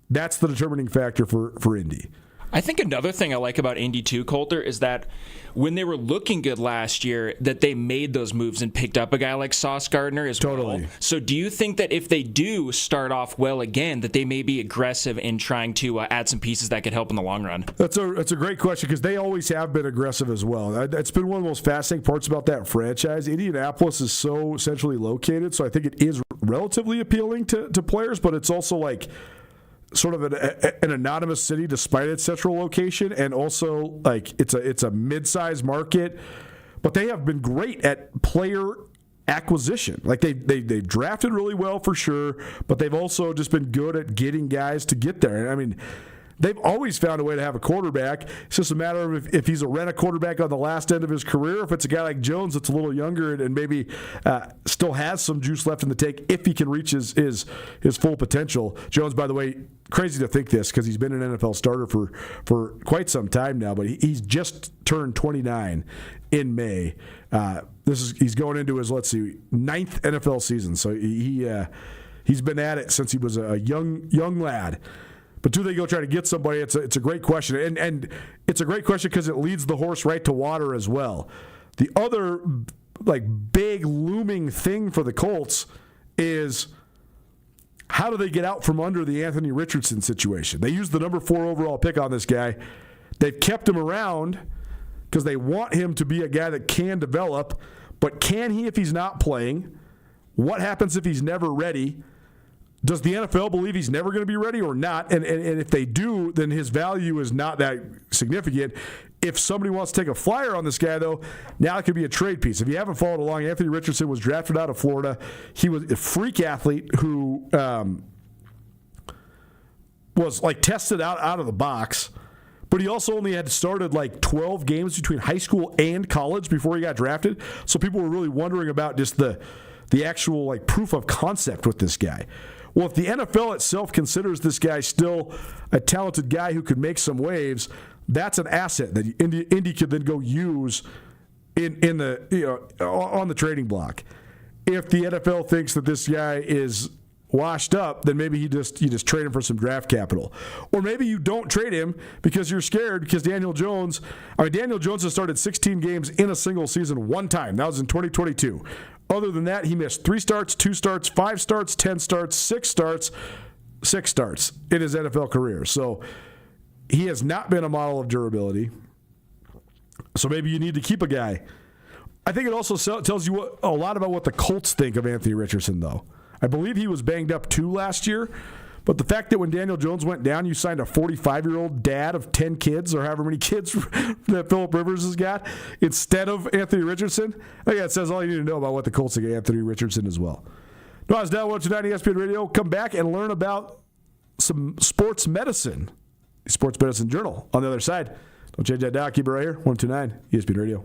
That's the determining factor for Indy. I think another thing I like about Indy too, Coulter, is that when they were looking good last year, that they made those moves and picked up a guy like Sauce Gardner as well. So do you think that if they do start off well again, that they may be aggressive in trying to add some pieces that could help in the long run? That's a great question, because they always have been aggressive as well. That's been one of the most fascinating parts about that franchise. Indianapolis is so centrally located, so I think it is relatively appealing to players, but it's also like sort of an anonymous city despite its central location, and also like it's a mid-sized market. But they have been great at player acquisition. Like they drafted really well for sure, but they've also just been good at getting guys to get there. And I mean, they've always found a way to have a quarterback. It's just a matter of if he's a rent-a quarterback on the last end of his career, if it's a guy like Jones that's a little younger and maybe still has some juice left in the tank if he can reach his full potential. Jones, by the way, crazy to think this because he's been an NFL starter for quite some time now, but he's just turned 29 in May. He's going into his, let's see, 9th NFL season. So he's been at it since he was a young lad. But do they go try to get somebody? It's a great question. And it's a great question because it leads the horse right to water as well. The other like big looming thing for the Colts is, how do they get out from under the Anthony Richardson situation? They used the number 4 overall pick on this guy. They've kept him around because they want him to be a guy that can develop. But can he if he's not playing? What happens if he's never ready? Does the NFL believe he's never going to be ready or not? And if they do, then his value is not that significant. If somebody wants to take a flyer on this guy, though, now it could be a trade piece. If you haven't followed along, Anthony Richardson was drafted out of Florida. He was a freak athlete who was like tested out of the box, but he also only had started like 12 games between high school and college before he got drafted. So people were really wondering about just the actual like proof of concept with this guy. Well, if the NFL itself considers this guy still a talented guy who could make some waves, that's an asset that Indy could then go use in the on the trading block. If the NFL thinks that this guy is washed up, then maybe you just trade him for some draft capital, or maybe you don't trade him because you're scared because Daniel Jones has started 16 games in a single season one time. That was in 2022. Other than that, he missed 3 starts, 2 starts, 5 starts, 10 starts, 6 starts in his NFL career. So he has not been a model of durability. So maybe you need to keep a guy. I think it also tells you a lot about what the Colts think of Anthony Richardson, though. I believe he was banged up too last year. But the fact that when Daniel Jones went down, you signed a 45-year-old dad of 10 kids, or however many kids that Phillip Rivers has got, instead of Anthony Richardson, I think that says all you need to know about what the Colts think of Anthony Richardson as well. Nuanez Now 129 ESPN Radio. Come back and learn about some sports medicine, the Sports Medicine Journal, on the other side. Don't change that dial. Keep it right here, 129 ESPN Radio.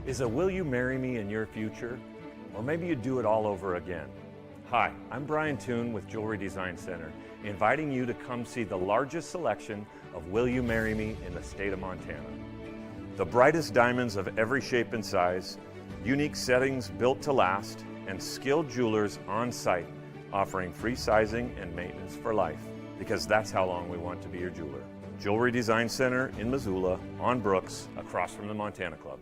Is a will you marry me in your future? Or maybe you'd do it all over again. Hi, I'm Brian Toon with Jewelry Design Center, inviting you to come see the largest selection of Will You Marry Me in the state of Montana. The brightest diamonds of every shape and size, unique settings built to last, and skilled jewelers on site offering free sizing and maintenance for life, because that's how long we want to be your jeweler. Jewelry Design Center in Missoula, on Brooks, across from the Montana Club.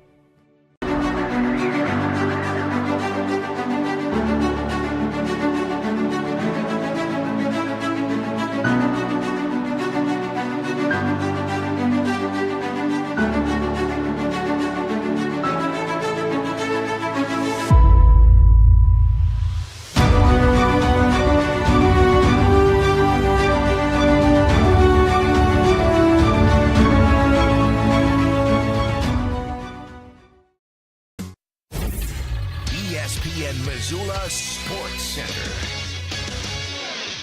ESPN Missoula Sports Center.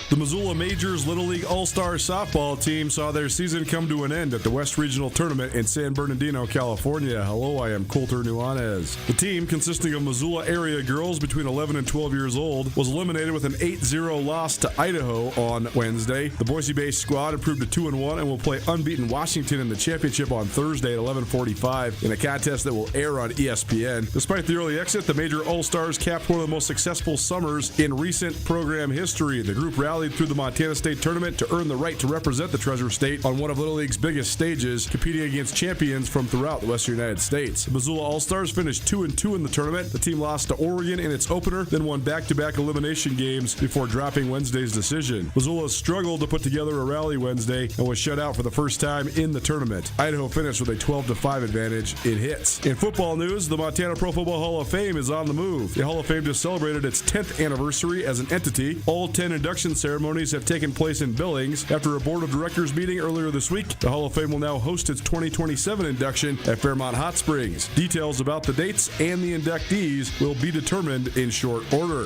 The Missoula Majors Little League All-Star softball team saw their season come to an end at the West Regional Tournament in San Bernardino, California. Hello, I am Colter Nuanez. The team, consisting of Missoula area girls between 11 and 12 years old, was eliminated with an 8-0 loss to Idaho on Wednesday. The Boise-based squad improved to 2-1 and will play unbeaten Washington in the championship on Thursday at 11:45 in a contest that will air on ESPN. Despite the early exit, the Major All-Stars capped one of the most successful summers in recent program history. The group rallied through the Montana State Tournament to earn the right to represent the Treasure State on one of Little League's biggest stages, competing against champions from throughout the Western United States. The Missoula All-Stars finished 2-2 in the tournament. The team lost to Oregon in its opener, then won back-to-back elimination games before dropping Wednesday's decision. Missoula struggled to put together a rally Wednesday and was shut out for the first time in the tournament. Idaho finished with a 12-5 advantage in hits. In football news, the Montana Pro Football Hall of Fame is on the move. The Hall of Fame just celebrated its 10th anniversary as an entity. All 10 induction ceremonies have taken place in Billings. After a board of directors meeting earlier this week, the Hall of Fame will now host its 2027 induction at Fairmont Hot Springs. Details about the dates and the inductees will be determined in short order.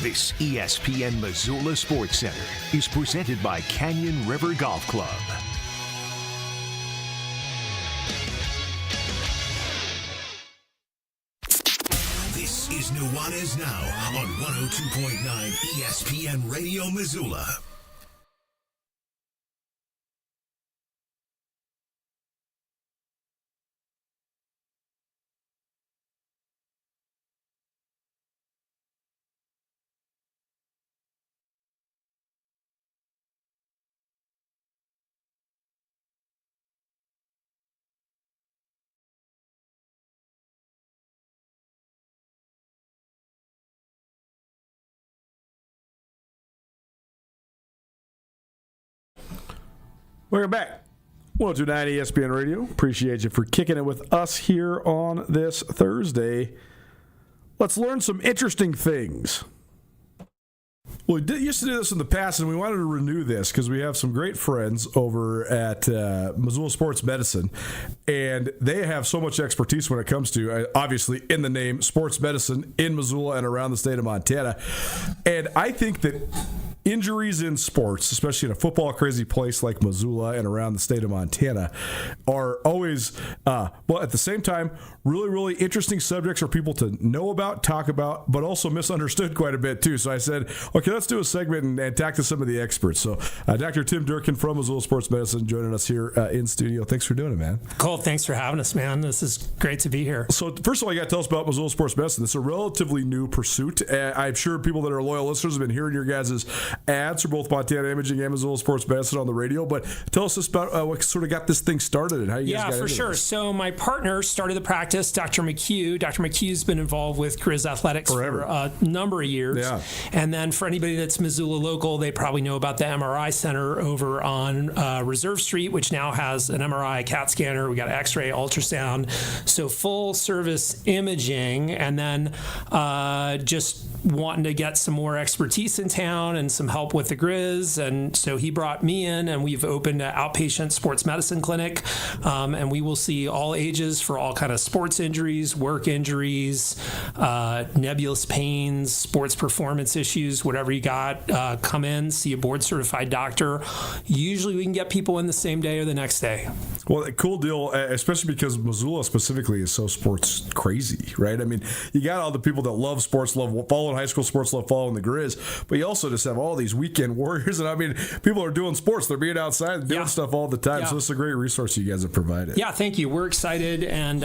This ESPN Missoula Sports Center is presented by Canyon River Golf Club. This is Nuanez Now on 102.9 ESPN Radio Missoula. Welcome back. 102.9 ESPN Radio. Appreciate you for kicking it with us here on this Thursday. Let's learn some interesting things. Well, we used to do this in the past, and we wanted to renew this because we have some great friends over at Missoula Sports Medicine, and they have so much expertise when it comes to, obviously, in the name, sports medicine in Missoula and around the state of Montana. And I think that injuries in sports, especially in a football-crazy place like Missoula and around the state of Montana, are always, well, at the same time, really, really interesting subjects for people to know about, talk about, but also misunderstood quite a bit, too. So I said, okay, let's do a segment and talk to some of the experts. So Dr. Tim Durkin from Missoula Sports Medicine joining us here in studio. Thanks for doing it, man. Cole, thanks for having us, man. This is great to be here. So first of all, you got to tell us about Missoula Sports Medicine. It's a relatively new pursuit. I'm sure people that are loyal listeners have been hearing your guys' ads for both Montana Imaging and Missoula Sports Medicine on the radio, but tell us about what sort of got this thing started and how you guys got into sure. this. So my partner started the practice, Dr. McHugh. Dr. McHugh's been involved with Grizz Athletics for a number of years. Yeah. And then for anybody that's Missoula local, they probably know about the MRI Center over on Reserve Street, which now has an MRI, CAT scanner. We got X-ray, ultrasound. So full service imaging, and then just wanting to get some more expertise in town and some some help with the Grizz, and so he brought me in, and we've opened an outpatient sports medicine clinic, and we will see all ages for all kind of sports injuries, work injuries, nebulous pains, sports performance issues, whatever you got. Come in, see a board-certified doctor. Usually we can get people in the same day or the next day. Well, cool deal, especially because Missoula specifically is so sports crazy, right? I mean, you got all the people that love sports, love following high school sports, love following the Grizz, but you also just have all these weekend warriors. And I mean, people are doing sports, they're being outside, doing stuff all the time. Yeah. So this is a great resource you guys have provided. Yeah, thank you. We're excited, and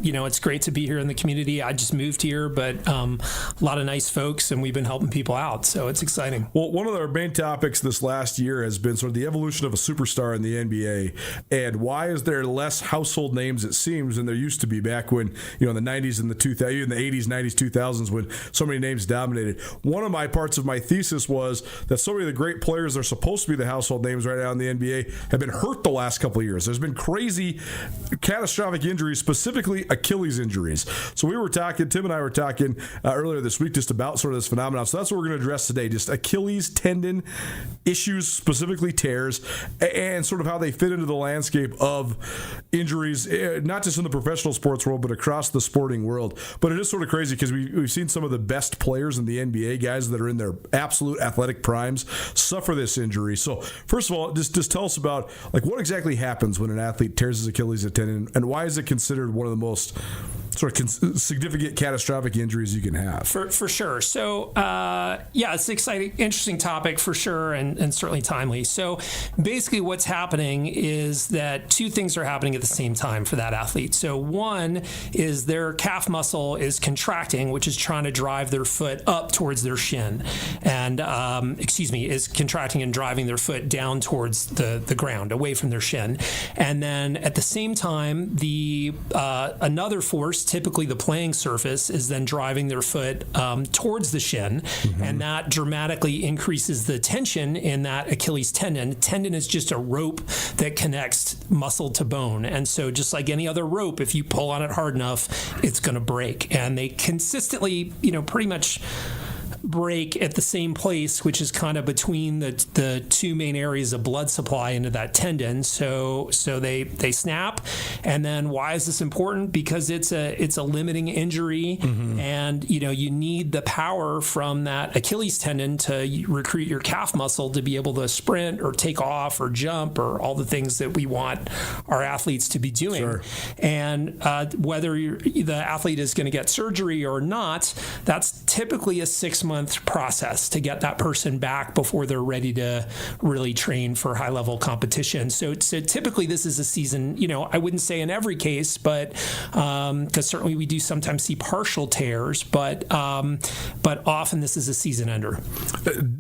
it's great to be here in the community. I just moved here, but a lot of nice folks, and we've been helping people out, so it's exciting. Well, one of our main topics this last year has been sort of the evolution of a superstar in the NBA, and why is there less household names, it seems, than there used to be back when, in the 90s and the 2000s, in the 80s, 90s, 2000s, when so many names dominated. One of my parts of my thesis was that so many of the great players that are supposed to be the household names right now in the NBA have been hurt the last couple of years. There's been crazy, catastrophic injuries, specifically Achilles injuries. So Tim and I were talking earlier this week just about sort of this phenomenon. So that's what we're going to address today, just Achilles tendon issues, specifically tears, and sort of how they fit into the landscape of injuries, not just in the professional sports world, but across the sporting world. But it is sort of crazy because we've seen some of the best players in the NBA, guys that are in their absolute athletic primes, suffer this injury. So first of all, just tell us about what exactly happens when an athlete tears his Achilles tendon, and why is it considered one of the most sort of significant catastrophic injuries you can have? For sure. So, it's an exciting, interesting topic for sure, and certainly timely. So basically what's happening is that two things are happening at the same time for that athlete. So one is their calf muscle is contracting, which is trying to drive their foot up towards their shin, and is contracting and driving their foot down towards the ground, away from their shin. And then at the same time, the another force, typically the playing surface, is then driving their foot towards the shin, and that dramatically increases the tension in that Achilles tendon. Tendon is just a rope that connects muscle to bone, and so just like any other rope, if you pull on it hard enough, it's going to break. And they consistently, pretty much break at the same place, which is kind of between the two main areas of blood supply into that tendon. So they snap. And then why is this important? Because it's a limiting injury, and you need the power from that Achilles tendon to recruit your calf muscle to be able to sprint or take off or jump or all the things that we want our athletes to be doing. Sure. And whether the athlete is going to get surgery or not, that's typically a 6-month process to get that person back before they're ready to really train for high-level competition. So typically this is a season, I wouldn't say in every case, but because certainly we do sometimes see partial tears, but often this is a season ender.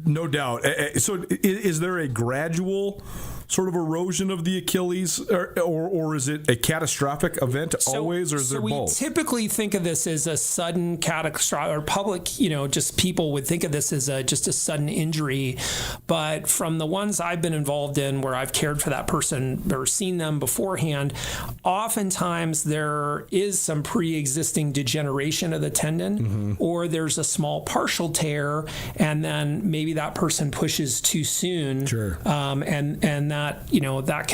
No doubt. So is there a gradual sort of erosion of the Achilles, or is it a catastrophic event always, or is there both? So we typically think of this as a sudden catastrophic, or public, just people would think of this as just a sudden injury. But from the ones I've been involved in where I've cared for that person or seen them beforehand, oftentimes there is some pre-existing degeneration of the tendon, or there's a small partial tear, and then maybe that person pushes too soon. Sure. And that that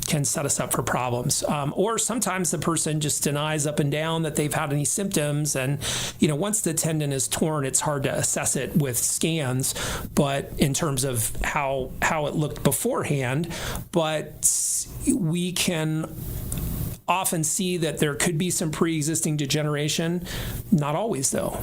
can set us up for problems. Or sometimes the person just denies up and down that they've had any symptoms, and once the tendon is torn, it's hard to assess it with scans, but in terms of how it looked beforehand. But we can often see that there could be some pre-existing degeneration. Not always, though.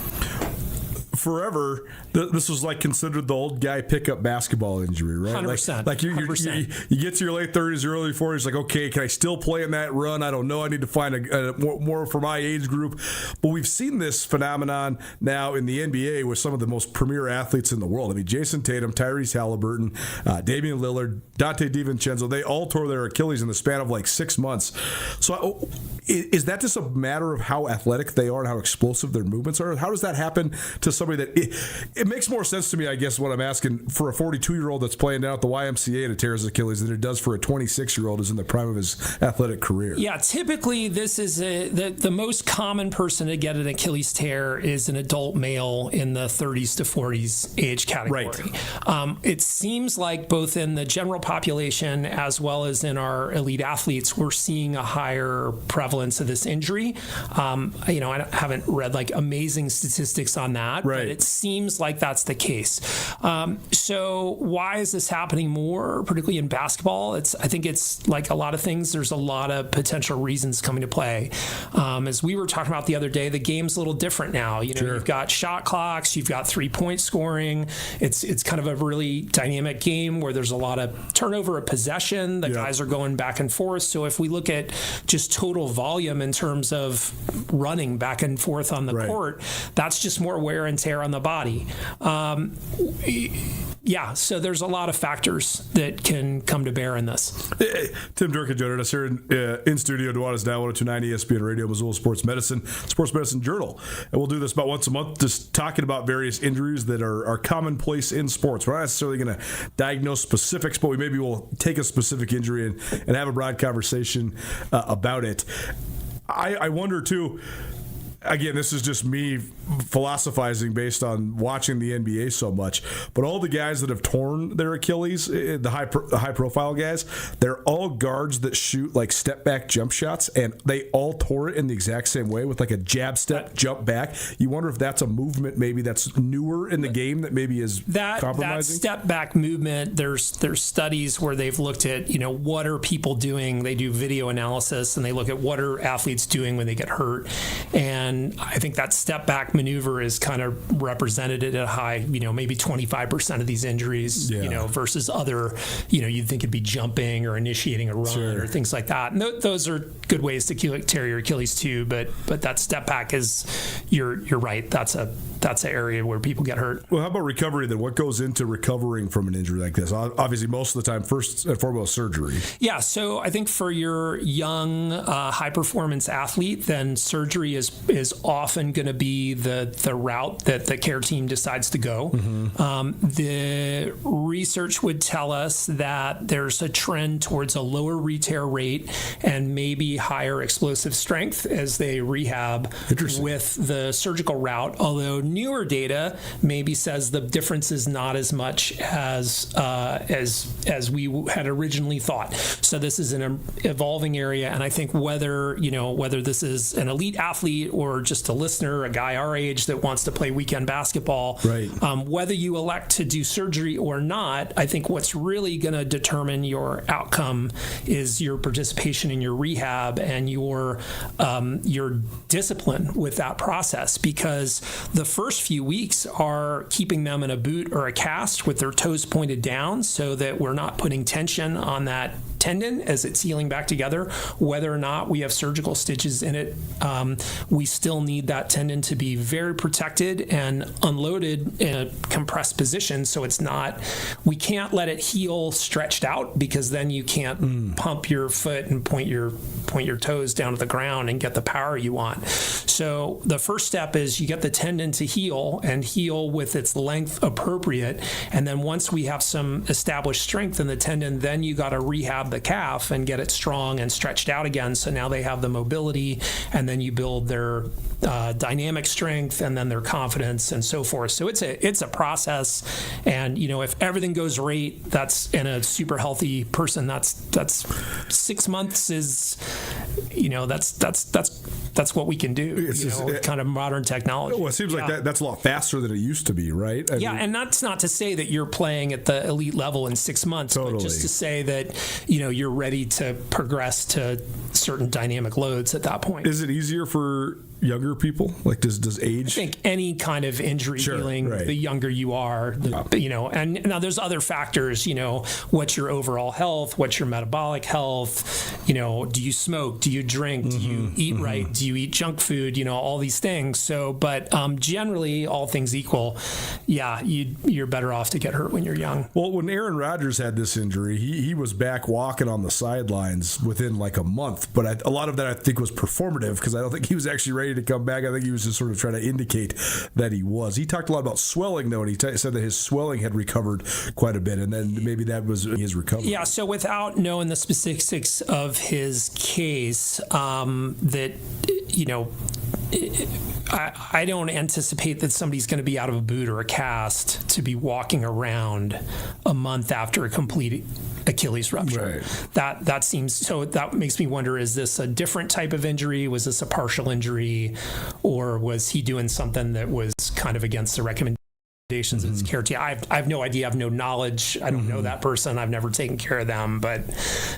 Forever, this was considered the old guy pickup basketball injury, right? 100%. You get to your late 30s, or early 40s, okay, can I still play in that run? I don't know. I need to find a more for my age group. But we've seen this phenomenon now in the NBA with some of the most premier athletes in the world. I mean, Jason Tatum, Tyrese Halliburton, Damian Lillard, Dante DiVincenzo, they all tore their Achilles in the span of 6 months. So is that just a matter of how athletic they are and how explosive their movements are? How does that happen to somebody that it makes more sense to me, I guess, what I'm asking for a 42-year-old that's playing down at the YMCA to tear his Achilles than it does for a 26-year-old who's in the prime of his athletic career. Yeah, typically this is the most common person to get an Achilles tear is an adult male in the 30s to 40s age category. Right. It seems like both in the general population as well as in our elite athletes, we're seeing a higher prevalence of this injury. I haven't read like amazing statistics on that, but it seems like that's the case. So why is this happening more, particularly in basketball? I think it's like a lot of things. There's a lot of potential reasons coming to play. As we were talking about the other day, the game's a little different now. You've got shot clocks, you've got 3-point scoring. It's kind of a really dynamic game where there's a lot of turnover of possession. The guys are going back and forth. So if we look at just total volume in terms of running back and forth on the court, that's just more wear and tear on the body. So there's a lot of factors that can come to bear in this. Tim Durkin joining us here in studio. Nuanez Now 102.9 ESPN Radio, Missoula Sports Medicine Journal. And we'll do this about once a month, just talking about various injuries that are commonplace in sports. We're not necessarily going to diagnose specifics, but maybe we'll take a specific injury and have a broad conversation about it. I wonder, too, again, this is just me philosophizing based on watching the NBA so much, but all the guys that have torn their Achilles, the high-profile guys, they're all guards that shoot like step-back jump shots, and they all tore it in the exact same way with like a jab step, jump back. You wonder if that's a movement maybe that's newer in the game that maybe is compromising? That step-back movement, there's studies where they've looked at, what are people doing? They do video analysis, and they look at what are athletes doing when they get hurt, and I think that step-back maneuver is kind of represented at a high, maybe 25% of these injuries, versus other, you'd think it'd be jumping or initiating a run or things like that. And those are good ways to tear your Achilles too. But that step-back is, you're right. That's an area where people get hurt. Well, how about recovery then? What goes into recovering from an injury like this? Obviously, most of the time, first and foremost, surgery. Yeah, so I think for your young, high-performance athlete, then surgery is often going to be the route that the care team decides to go. The research would tell us that there's a trend towards a lower re-tear rate and maybe higher explosive strength as they rehab with the surgical route, although newer data maybe says the difference is not as much as we had originally thought. So this is an evolving area, and I think whether this is an elite athlete or just a listener, a guy our age that wants to play weekend basketball, whether you elect to do surgery or not, I think what's really going to determine your outcome is your participation in your rehab and your discipline with that process, because the first few weeks are keeping them in a boot or a cast with their toes pointed down so that we're not putting tension on that tendon as it's healing back together. Whether or not we have surgical stitches in it, we still need that tendon to be very protected and unloaded in a compressed position, so we can't let it heal stretched out, because then you can't pump your foot and point your toes down to the ground and get the power you want. So the first step is you get the tendon to heal and heal with its length appropriate, and then once we have some established strength in the tendon, then you got to rehab the calf and get it strong and stretched out again, so now they have the mobility, and then you build their dynamic strength and then their confidence and so forth. So it's a process, and if everything goes right, that's in a super healthy person, that's 6 months is that's what we can do. With kind of modern technology. Well, it seems like that's a lot faster than it used to be, right? I mean, and that's not to say that you're playing at the elite level in 6 months, but just to say that you're ready to progress to certain dynamic loads at that point. Is it easier for younger people? Like does age? I think any kind of injury healing, the younger you are, and now there's other factors, what's your overall health, what's your metabolic health, do you smoke, do you drink, do you eat right, do you eat junk food, all these things. So, but generally, all things equal, yeah, you're better off to get hurt when you're young. Well, when Aaron Rodgers had this injury, he was back walking on the sidelines within like a month. But a lot of that I think was performative because I don't think he was actually ready to come back. I think he was just sort of trying to indicate that he was. He talked a lot about swelling, though, and he said that his swelling had recovered quite a bit, and then maybe that was his recovery. Yeah, so without knowing the specifics of his case, I don't anticipate that somebody's going to be out of a boot or a cast to be walking around a month after a complete Achilles rupture. Right. That seems, so that makes me wonder, is this a different type of injury? Was this a partial injury, or was he doing something that was kind of against the recommendations of his care team? I have no idea. I have no knowledge. I don't know that person. I've never taken care of them. But,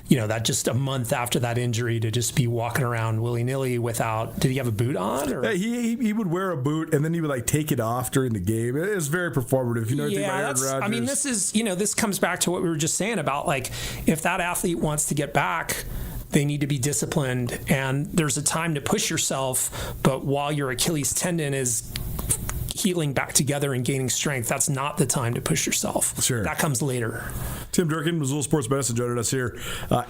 that just a month after that injury to just be walking around willy-nilly without, did he have a boot on? Or? He would wear a boot and then he would take it off during the game. It is very performative. This is, this comes back to what we were just saying about if that athlete wants to get back, they need to be disciplined, and there's a time to push yourself. But while your Achilles tendon is healing back together and gaining strength, that's not the time to push yourself. Sure. That comes later. Tim Durkin, Missoula Sports Medicine, joining us here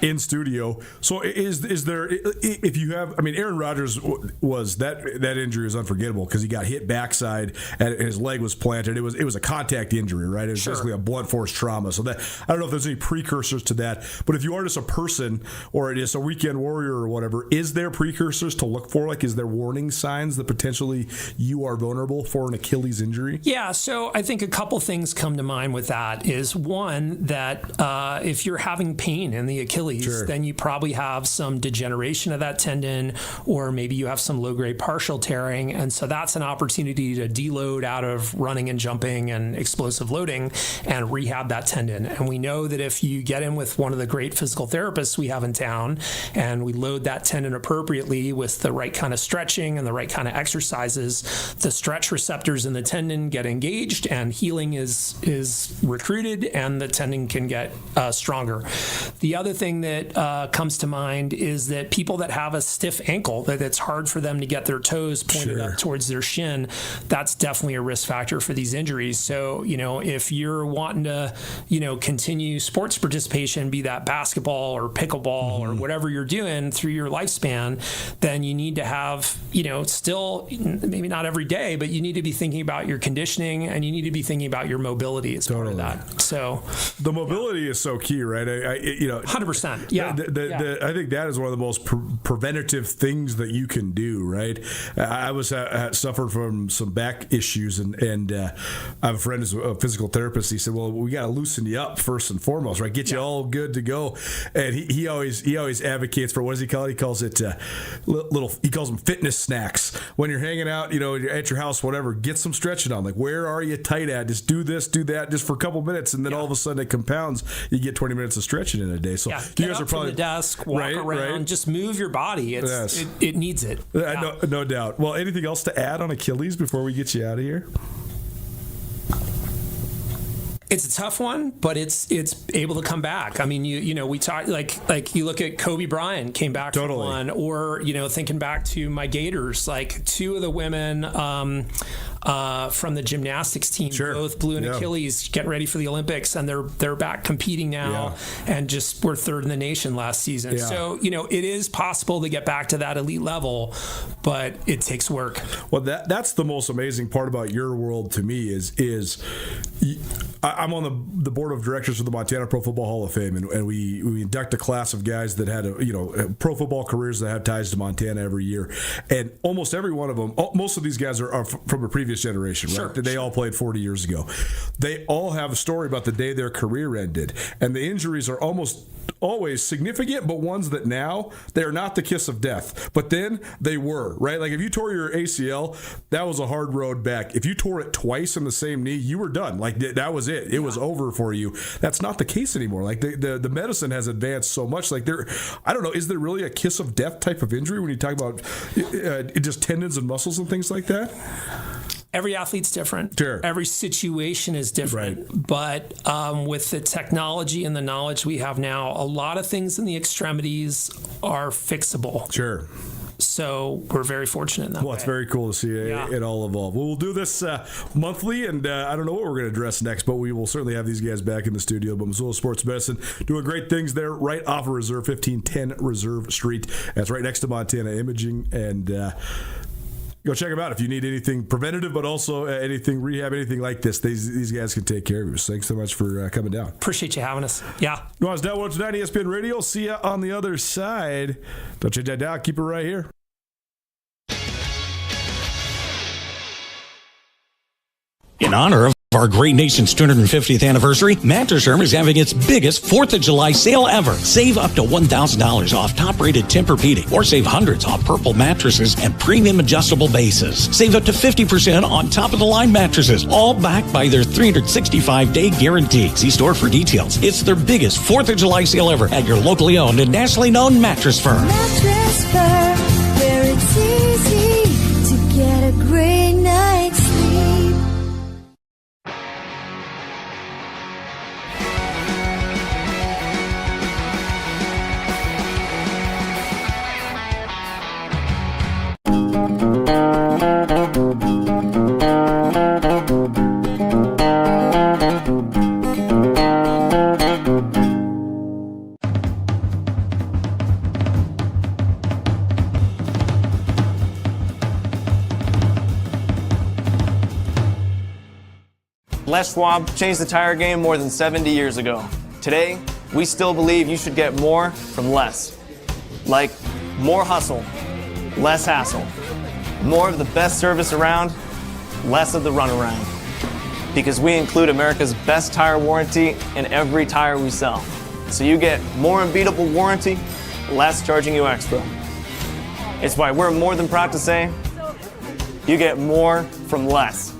in studio. So is there, if you have, Aaron Rodgers was, that injury was unforgettable because he got hit backside and his leg was planted. It was a contact injury, right? It was basically a blunt force trauma. So that, I don't know if there's any precursors to that, but if you are just a person or just a weekend warrior or whatever, is there precursors to look for? Is there warning signs that potentially you are vulnerable for an Achilles injury? Yeah, so I think a couple things come to mind with that. Is one, that if you're having pain in the Achilles, then you probably have some degeneration of that tendon, or maybe you have some low-grade partial tearing, and so that's an opportunity to deload out of running and jumping and explosive loading and rehab that tendon. And we know that if you get in with one of the great physical therapists we have in town and we load that tendon appropriately with the right kind of stretching and the right kind of exercises, the stretch receptors in the tendon get engaged and healing is recruited and the tendon can get stronger. The other thing that comes to mind is that people that have a stiff ankle, that it's hard for them to get their toes pointed up towards their shin, that's definitely a risk factor for these injuries. So, if you're wanting to, continue sports participation, be that basketball or pickleball or whatever you're doing through your lifespan, then you need to have, still, maybe not every day, but you need to be thinking about your conditioning and you need to be thinking about your mobility as part of that. So the mobility is so key, right? 100%. Yeah. I think that is one of the most preventative things that you can do, right? I was suffered from some back issues, and I have a friend who's a physical therapist. He said, "Well, we got to loosen you up first and foremost, right? Get you all good to go." And he always advocates for, what does he call it? He calls it he calls them fitness snacks. When you're hanging out, you're at your house, whatever, get some stretching on. Where are you tight at? Just do this, do that, just for a couple minutes, and then all of a sudden it compounds. You get 20 minutes of stretching in a day. So you guys are probably from the desk, walk around, just move your body. It needs it. No doubt. Well, anything else to add on Achilles before we get you out of here? It's a tough one, but it's able to come back. We talk like you look at Kobe Bryant came back from one, or thinking back to my Gators, two of the women from the gymnastics team both blew an Achilles getting ready for the Olympics, and they're back competing now, and just were third in the nation last season. Yeah. So it is possible to get back to that elite level, but it takes work. Well, that's the most amazing part about your world to me is I'm on the board of directors for the Montana Pro Football Hall of Fame, and we induct a class of guys that had pro football careers that have ties to Montana every year, and almost every one of them, most of these guys are from a previous generation, right? They all played 40 years ago. They all have a story about the day their career ended, and the injuries are almost always significant, but ones that now they're not the kiss of death, but then they were, right? If you tore your ACL, that was a hard road back. If you tore it twice in the same knee, you were done. That was it. It was over for you. That's not the case anymore. The medicine has advanced so much. I don't know, is there really a kiss of death type of injury when you talk about just tendons and muscles and things like that? Every athlete's different. Sure. Every situation is different. Right. But with the technology and the knowledge we have now, a lot of things in the extremities are fixable. Sure. So we're very fortunate in that way. It's very cool to see it all evolve. Well, we'll do this monthly, and I don't know what we're going to address next, but we will certainly have these guys back in the studio. But Missoula Sports Medicine doing great things there right off of Reserve, 1510 Reserve Street. That's right next to Montana Imaging, and go check them out if you need anything preventative, but also anything rehab, anything like this. These guys can take care of you. So thanks so much for coming down. Appreciate you having us. Yeah. Nuanez Now 109 ESPN Radio. See you on the other side. Don't change that down. Keep it right here. In honor of our great nation's 250th anniversary, Mattress Firm is having its biggest 4th of July sale ever. Save up to $1,000 off top-rated Tempur-Pedic, or save hundreds off Purple mattresses and premium adjustable bases. Save up to 50% on top-of-the-line mattresses, all backed by their 365-day guarantee. See store for details. It's their biggest 4th of July sale ever at your locally owned and nationally known Mattress Firm. Mattress Firm, where it's easy to get a great night's sleep. Les Schwab changed the tire game more than 70 years ago. Today, we still believe you should get more from less. Like more hustle, less hassle. More of the best service around, less of the runaround. Because we include America's best tire warranty in every tire we sell. So you get more unbeatable warranty, less charging you extra. It's why we're more than proud to say, you get more from less.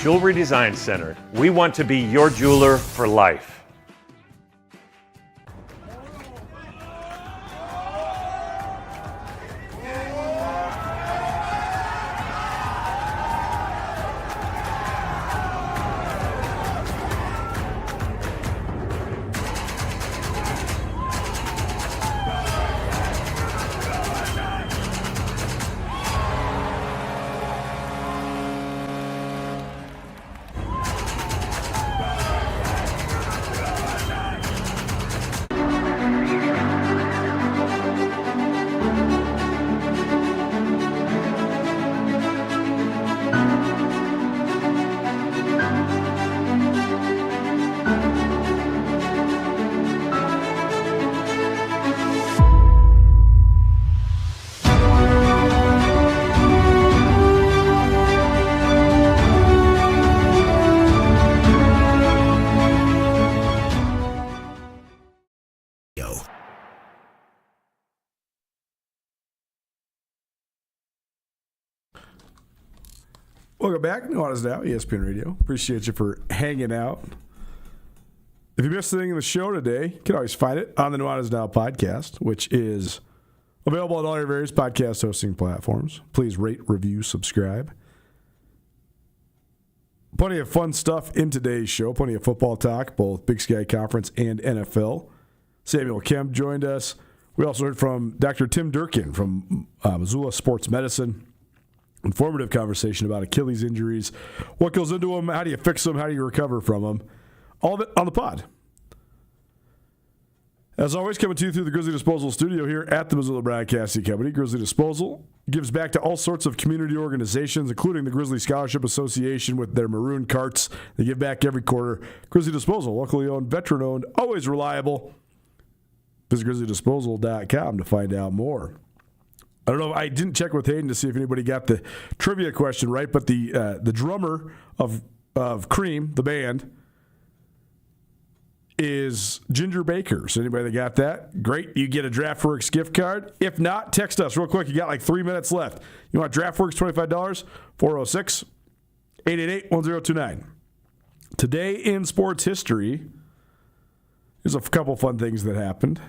Jewelry Design Center. We want to be your jeweler for life. Welcome back. Nuanez Now, ESPN Radio. Appreciate you for hanging out. If you missed anything in the show today, you can always find it on the Nuanez Now podcast, which is available on all your various podcast hosting platforms. Please rate, review, subscribe. Plenty of fun stuff in today's show. Plenty of football talk, both Big Sky Conference and NFL. Samuel Kemp joined us. We also heard from Dr. Tim Durkin from Missoula Sports Medicine. Informative conversation about Achilles injuries, what goes into them, how do you fix them, how do you recover from them, all of it on the pod. As always, coming to you through the Grizzly Disposal studio here at the Missoula Broadcasting Company. Grizzly Disposal gives back to all sorts of community organizations, including the Grizzly Scholarship Association with their maroon carts. They give back every quarter. Grizzly Disposal, locally owned, veteran-owned, always reliable. Visit grizzlydisposal.com to find out more. I don't know. I didn't check with Hayden to see if anybody got the trivia question right, but the drummer of Cream, the band, is Ginger Bakers. Anybody that got that? Great. You get a DraftWorks gift card. If not, text us real quick. You got like 3 minutes left. You want DraftWorks $25? 406-888-1029. Today in sports history, there's a couple fun things that happened.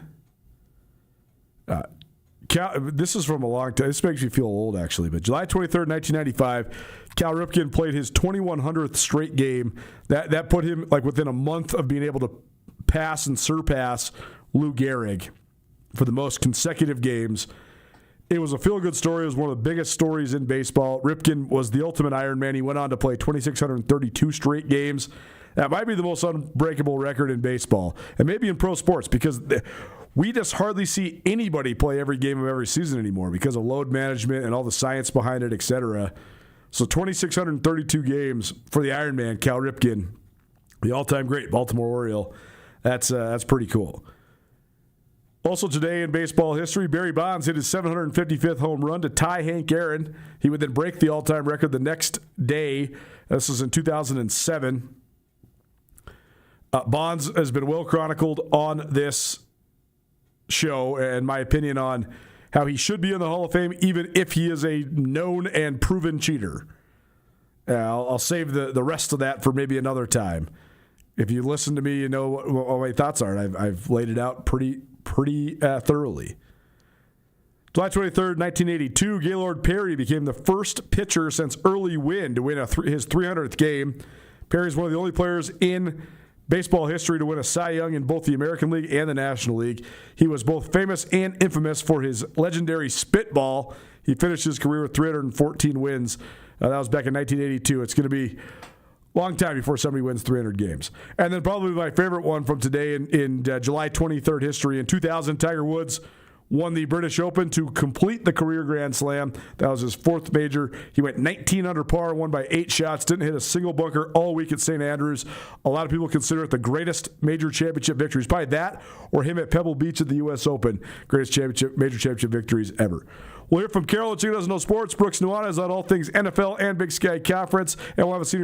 This is from a long time. This makes me feel old, actually. But July 23rd, 1995, Cal Ripken played his 2100th straight game. That put him like within a month of being able to pass and surpass Lou Gehrig for the most consecutive games. It was a feel-good story. It was one of the biggest stories in baseball. Ripken was the ultimate Iron Man. He went on to play 2,632 straight games. That might be the most unbreakable record in baseball, and maybe in pro sports, because we just hardly see anybody play every game of every season anymore because of load management and all the science behind it, etc. So 2,632 games for the Iron Man, Cal Ripken, the all-time great Baltimore Oriole. That's pretty cool. Also today in baseball history, Barry Bonds hit his 755th home run to tie Hank Aaron. He would then break the all-time record the next day. This was in 2007. Bonds has been well chronicled on this show, and my opinion on how he should be in the Hall of Fame, even if he is a known and proven cheater. I'll save the rest of that for maybe another time. If you listen to me, you know what my thoughts are. I've laid it out pretty thoroughly. July 23rd, 1982, Gaylord Perry became the first pitcher since Early Wynn to win his 300th game. Perry's one of the only players in baseball history to win a Cy Young in both the American League and the National League. He was both famous and infamous for his legendary spitball. He finished his career with 314 wins. That was back in 1982. It's going to be a long time before somebody wins 300 games. And then probably my favorite one from today in July 23rd history. In 2000, Tiger Woods won the British Open to complete the career Grand Slam. That was his fourth major. He went 19 under par, won by 8 shots, didn't hit a single bunker all week at St. Andrews. A lot of people consider it the greatest major championship victories. Probably that or him at Pebble Beach at the U.S. Open. Greatest major championship victories ever. We'll hear from Carol, who doesn't know sports, Brooks Nuanez on all things NFL and Big Sky Conference, and we'll have a senior